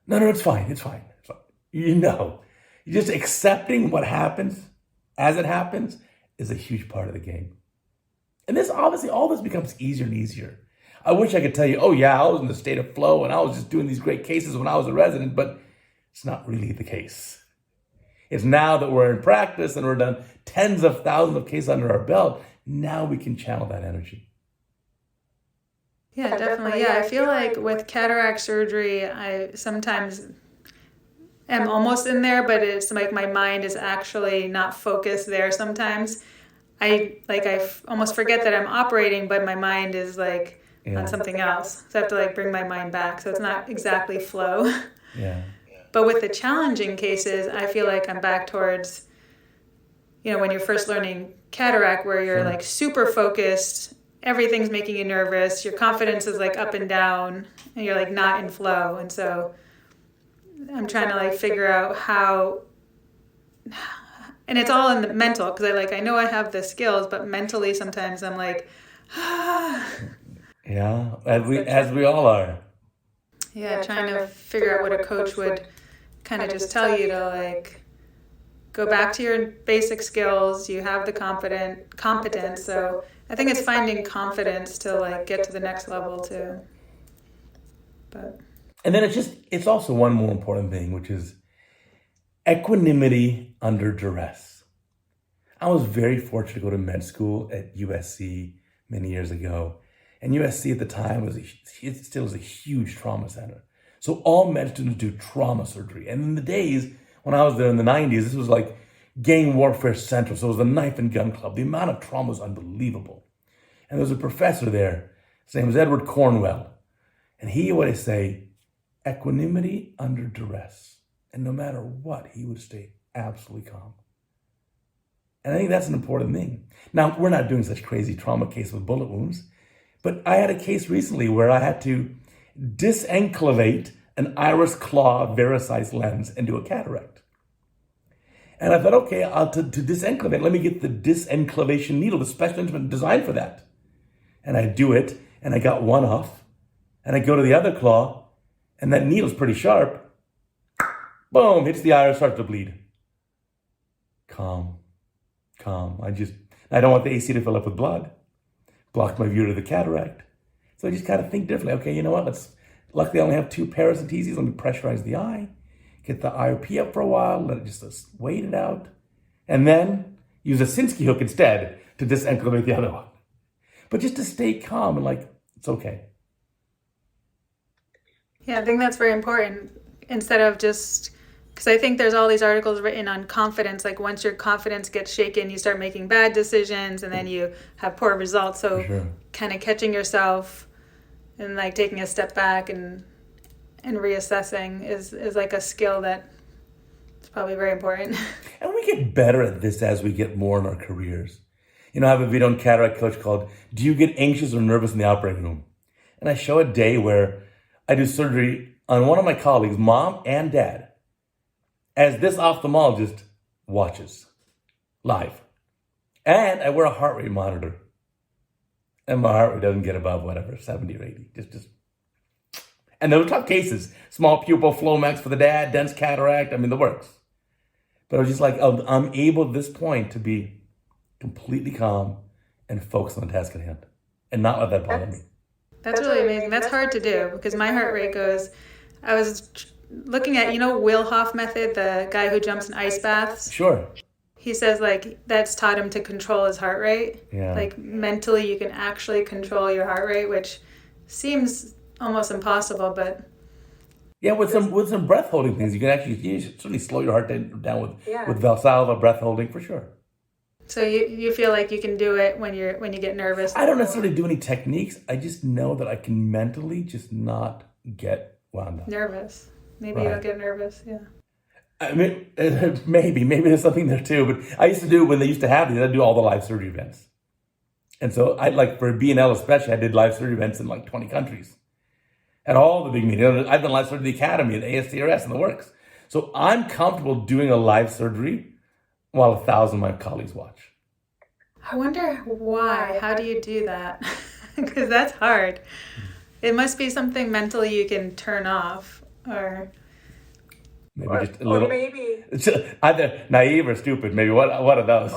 no, it's fine. It's fine. You're just accepting what happens as it happens is a huge part of the game. And this, obviously, all this becomes easier and easier. I wish I could tell you, oh yeah, I was in the state of flow and I was just doing these great cases when I was a resident, but it's not really the case. It's now that we're in practice and we're done tens of thousands of cases under our belt, now we can channel that energy. Yeah, definitely. Yeah, I feel like with cataract surgery, I sometimes am almost in there, but it's like my mind is actually not focused there sometimes. I almost forget that I'm operating, but my mind is like on something else. So I have to like bring my mind back. So it's not exactly flow. Yeah. But with the challenging cases, I feel like I'm back towards, when you're first learning cataract, where you're like super focused, everything's making you nervous, your confidence is like up and down, and you're like not in flow. And so I'm trying to like figure out how, and it's all in the mental, because I know I have the skills, but mentally sometimes I'm like, Yeah, as we all are. Yeah, trying to figure out what a coach would kind of just tell you to like go back to your basic skills. You have the competence. So I think it's finding confidence to like get to the next level too. And then it's also one more important thing, which is equanimity under duress. I was very fortunate to go to med school at USC many years ago. And USC at the time it still was a huge trauma center. So all med students do trauma surgery. And in the days when I was there in the 90s, this was like gang warfare central. So it was the knife and gun club. The amount of trauma was unbelievable. And there was a professor there. His name was Edward Cornwell. And he would say, equanimity under duress. And no matter what, he would stay absolutely calm. And I think that's an important thing. Now, we're not doing such crazy trauma cases with bullet wounds. But I had a case recently where I had to disenclavate an iris claw Verisize lens and do a cataract. And I thought, okay, to disenclavate, let me get the disenclavation needle, the special instrument designed for that. And I do it, and I got one off, and I go to the other claw, and that needle's pretty sharp. Boom, hits the iris, starts to bleed. Calm. I don't want the AC to fill up with blood. blocked my view to the cataract. So I just kind of think differently. Okay, you know what? Luckily I only have 2 paracenteses. Let me pressurize the eye, get the IOP up for a while, let it just wait it out, and then use a Sinski hook instead to disenclavate the other one. But just to stay calm and like, it's okay. Yeah, I think that's very important. Instead of just, because I think there's all these articles written on confidence, like once your confidence gets shaken, you start making bad decisions and then you have poor results. So Sure. Kind of catching yourself and like taking a step back and reassessing is like a skill that is probably very important. And we get better at this as we get more in our careers. You know, I have a video on Cataract Coach called, Do You Get Anxious or Nervous in the Operating Room? And I show a day where I do surgery on one of my colleagues, mom and dad, as this ophthalmologist watches live. And I wear a heart rate monitor. And my heart rate doesn't get above whatever, 70 or 80. Just. And those are tough cases. Small pupil, Flomax for the dad, dense cataract, I mean, the works. But I was just like, I'm able at this point to be completely calm and focus on the task at hand and not let that bother me. That's really amazing. That's hard to do because my heart rate goes, I was looking at, Wilhoff method, the guy who jumps in ice baths. Sure. He says like that's taught him to control his heart rate. Yeah. Like mentally you can actually control your heart rate, which seems almost impossible, but yeah, with some breath holding things, you should certainly slow your heart down with Valsalva breath holding for sure. So you feel like you can do it when you get nervous? I don't necessarily do any techniques. I just know that I can mentally just not get wound up. Nervous. Maybe Right. you don't get nervous. Yeah. I mean, maybe there's something there too. But I used to do when they used to have these. I'd do all the live surgery events, and so I like for B&L especially, I did live surgery events in like 20 countries. At all the big meetings, I've done live surgery at the Academy, at ASCRS, and the works. So I'm comfortable doing a live surgery while 1,000 of my colleagues watch. I wonder why. How do you do that? Because that's hard. It must be something mentally you can turn off, or maybe just a little. Maybe either naive or stupid. Maybe what are those?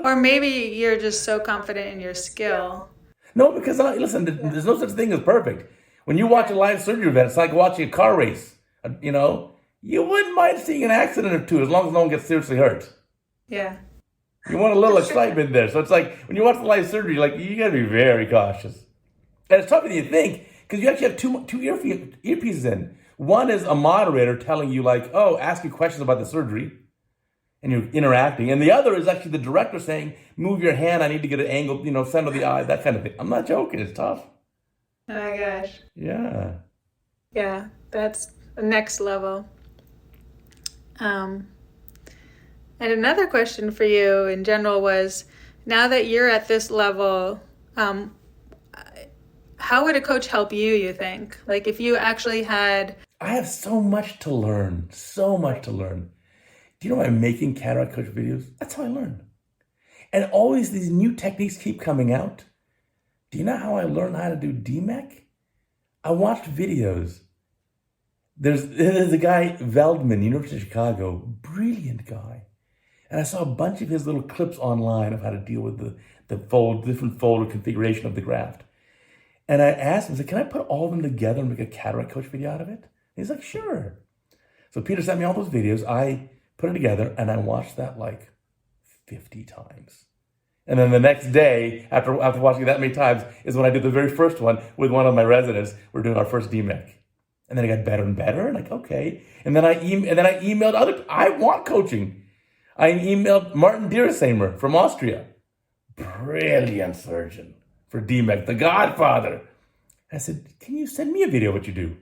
or maybe you're just so confident in your skill. No, because listen, there's no such thing as perfect. When you watch a live surgery event, it's like watching a car race. You wouldn't mind seeing an accident or two as long as no one gets seriously hurt. Yeah. You want a little excitement there. So it's like when you watch the live surgery, you got to be very cautious. And it's tougher than you think because you actually have two earpieces in. One is a moderator telling you ask you questions about the surgery and you're interacting. And the other is actually the director saying, move your hand. I need to get an angle, center of the eye, that kind of thing. I'm not joking. It's tough. Oh my gosh. Yeah. Yeah, that's the next level. And another question for you in general was, now that you're at this level, how would a coach help you think? Like if you actually had... I have so much to learn. So much to learn. Do you know I'm making Cataract Coach videos? That's how I learn. And always these new techniques keep coming out. Do you know how I learned how to do DMEC? I watched videos. There's a guy, Veldman, University of Chicago, brilliant guy. And I saw a bunch of his little clips online of how to deal with the different folder configuration of the graft. And I asked him, I said, can I put all of them together and make a Cataract Coach video out of it? And he's like, sure. So Peter sent me all those videos. I put it together and I watched that 50 times. And then the next day, after watching it that many times, is when I did the very first one with one of my residents. We're doing our first DMEC. And then I got better and better, and okay. And then I emailed other. I want coaching. I emailed Martin Diersheimer from Austria, brilliant surgeon for DMEC, the Godfather. I said, can you send me a video of what you do?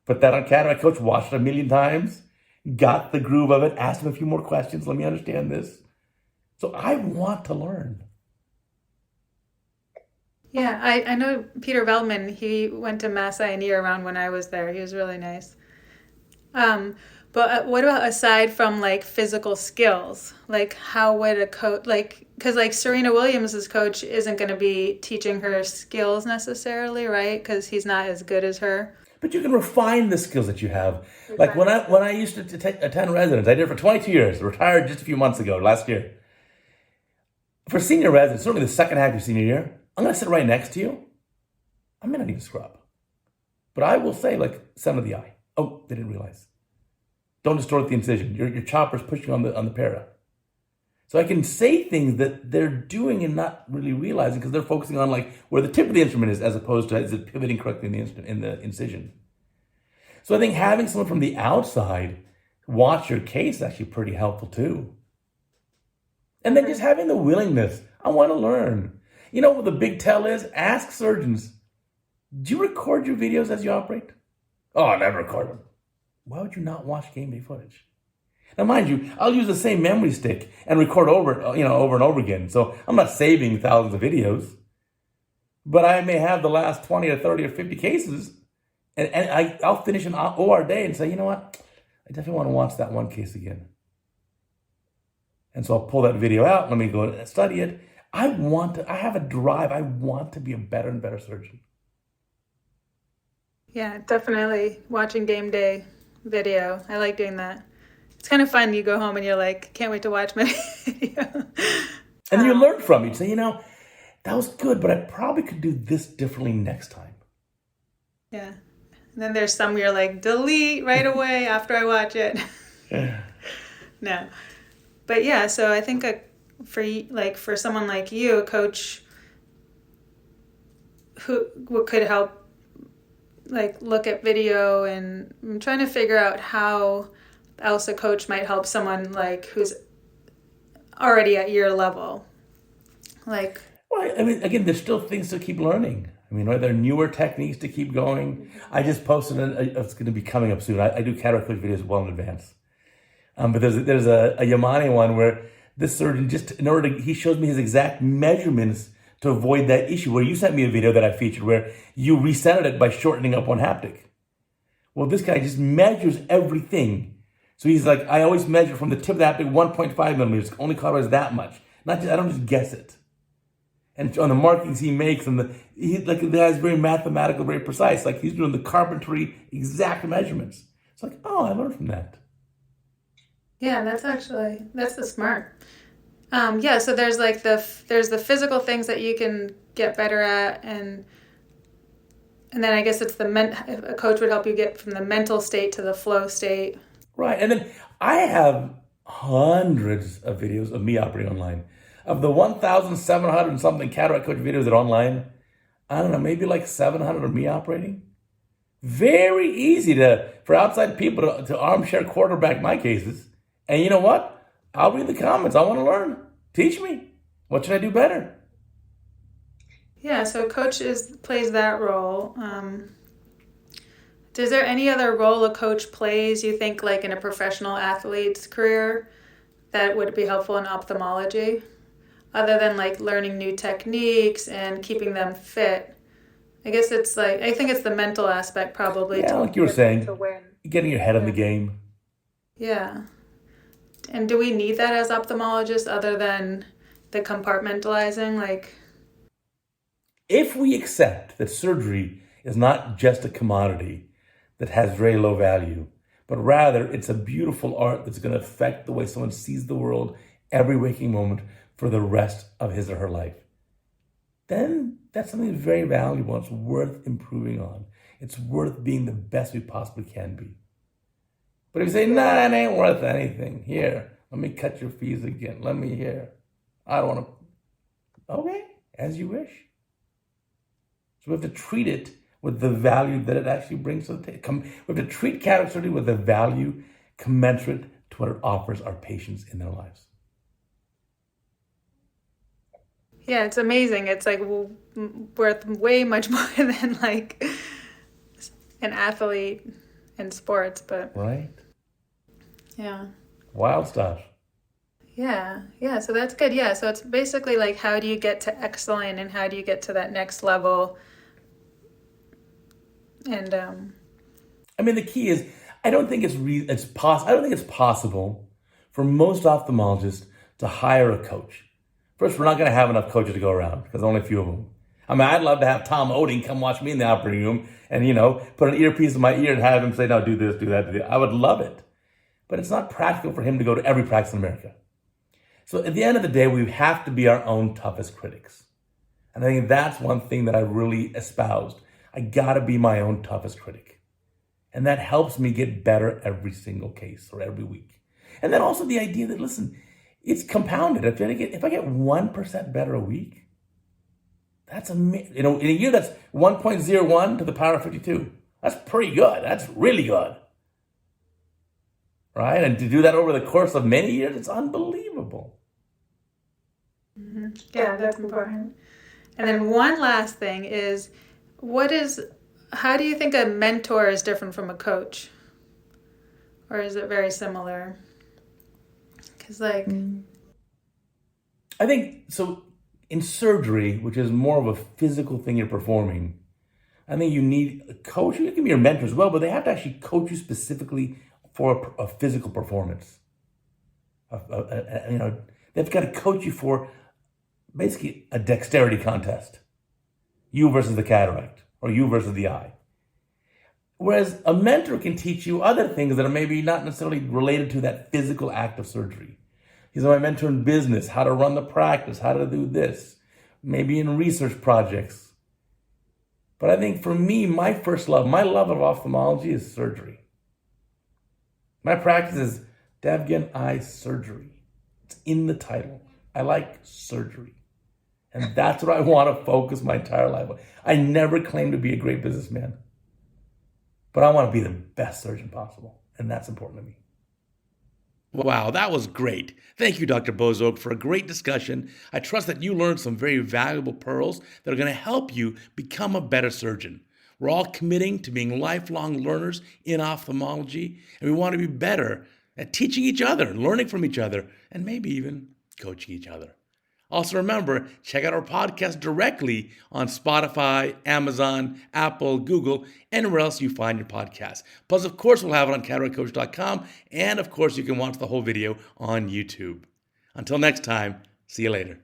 Put that on Cataract Coach, watched it a million times, got the groove of it, asked him a few more questions. Let me understand this. So I want to learn. Yeah, I know Peter Veldman. He went to Mass Eye around when I was there. He was really nice. But what about aside from physical skills? How would a coach, because Serena Williams' coach isn't going to be teaching her skills necessarily, right? Because he's not as good as her. But you can refine the skills that you have. When I used to attend residence, I did it for 22 years, retired just a few months ago, last year. For senior residents, certainly the second half of your senior year, I'm going to sit right next to you. I may not even scrub. But I will say, like, center of the eye. Oh, they didn't realize. Don't distort the incision. Your chopper's pushing on the para. So I can say things that they're doing and not really realizing because they're focusing on like where the tip of the instrument is as opposed to is it pivoting correctly in the incision. So I think having someone from the outside watch your case is actually pretty helpful too. And then just having the willingness. I want to learn. You know what the big tell is? Ask surgeons, do you record your videos as you operate? Oh, I never record them. Why would you not watch game day footage? Now, mind you, I'll use the same memory stick and record over and over again. So I'm not saving thousands of videos, but I may have the last 20 or 30 or 50 cases, and I'll finish an OR day and say, you know what? I definitely want to watch that one case again. And so I'll pull that video out. Let me go and study it. I have a drive. I want to be a better and better surgeon. Yeah, definitely watching game day video. I like doing that. It's kind of fun. You go home and you're like, can't wait to watch my video. And then you learn from it. You say, that was good, but I probably could do this differently next time. Yeah. And then there's some you're like, delete right away after I watch it. No. But yeah, so I think for someone like you, a coach who could help like look at video, and I'm trying to figure out how else a coach might help someone like who's already at your level. Like, well, I mean, again, there's still things to keep learning. I mean, right, there are newer techniques to keep going. I just posted it's going to be coming up soon. I do CataractCoach videos well in advance. But there's a Yamane one where this surgeon he shows me his exact measurements to avoid that issue where you sent me a video that I featured where you recentered it by shortening up one haptic. Well, this guy just measures everything. So he's like, I always measure from the tip of the haptic 1.5 millimeters, only cauterized that much. I don't just guess it. And on the markings he makes, the guy's very mathematical, very precise. Like he's doing the carpentry exact measurements. It's like, oh, I learned from that. Yeah, that's the smart. So there's like there's the physical things that you can get better at, and then I guess it's a coach would help you get from the mental state to the flow state. Right, and then I have hundreds of videos of me operating online. Of the 1,700 and something CataractCoach videos that are online, I don't know, maybe like 700 of me operating. Very easy for outside people to armchair quarterback my cases. And you know what? I'll read the comments. I want to learn. Teach me. What should I do better? Yeah, so coach plays that role. Is there any other role a coach plays, you think, like in a professional athlete's career that would be helpful in ophthalmology? Other than like learning new techniques and keeping them fit? I guess I think it's the mental aspect probably. Yeah, like you were saying, getting your head in the game. Yeah. And do we need that as ophthalmologists other than the compartmentalizing? Like, if we accept that surgery is not just a commodity that has very low value, but rather it's a beautiful art that's going to affect the way someone sees the world every waking moment for the rest of his or her life, then that's something that's very valuable. It's worth improving on. It's worth being the best we possibly can be. But if you say, nah, it ain't worth anything. Here, let me cut your fees again. Let me hear. I don't want to. Okay, as you wish. So we have to treat it with the value that it actually brings to the table. We have to treat cataract surgery with the value commensurate to what it offers our patients in their lives. Yeah, it's amazing. It's like worth way much more than like an athlete in sports, but right. Yeah. Wild stuff. Yeah. So that's good. Yeah. So it's basically like, how do you get to excellent and how do you get to that next level? And I mean, the key is, I don't think it's possible for most ophthalmologists to hire a coach. First, we're not going to have enough coaches to go around because only a few of them. I mean, I'd love to have Tom Oding come watch me in the operating room and, put an earpiece in my ear and have him say, no, do this, do that, do that. I would love it. But it's not practical for him to go to every practice in America. So at the end of the day, we have to be our own toughest critics. And I think that's one thing that I really espoused. I gotta be my own toughest critic. And that helps me get better every single case or every week. And then also the idea that, listen, it's compounded. If I get 1% better a week, that's amazing. In a year, that's 1.01 to the power of 52. That's pretty good. That's really good. Right? And to do that over the course of many years, it's unbelievable. Mm-hmm. Yeah, that's important. And then one last thing is, how do you think a mentor is different from a coach? Or is it very similar? Because I think, so in surgery, which is more of a physical thing you're performing, I think you need a coach. You can be your mentor as well, but they have to actually coach you specifically for a physical performance. They've got to coach you for basically a dexterity contest. You versus the cataract, or you versus the eye. Whereas a mentor can teach you other things that are maybe not necessarily related to that physical act of surgery. He's my mentor in business, how to run the practice, how to do this, maybe in research projects. But I think for me, my love of ophthalmology is surgery. My practice is Devgan eye surgery. It's in the title. I like surgery. And that's what I want to focus my entire life on. I never claimed to be a great businessman, but I want to be the best surgeon possible. And that's important to me. Wow, that was great. Thank you, Dr. Bozok, for a great discussion. I trust that you learned some very valuable pearls that are going to help you become a better surgeon. We're all committing to being lifelong learners in ophthalmology, and we want to be better at teaching each other, learning from each other, and maybe even coaching each other. Also remember, check out our podcast directly on Spotify, Amazon, Apple, Google, anywhere else you find your podcast. Plus, of course, we'll have it on CataractCoach.com, and of course, you can watch the whole video on YouTube. Until next time, see you later.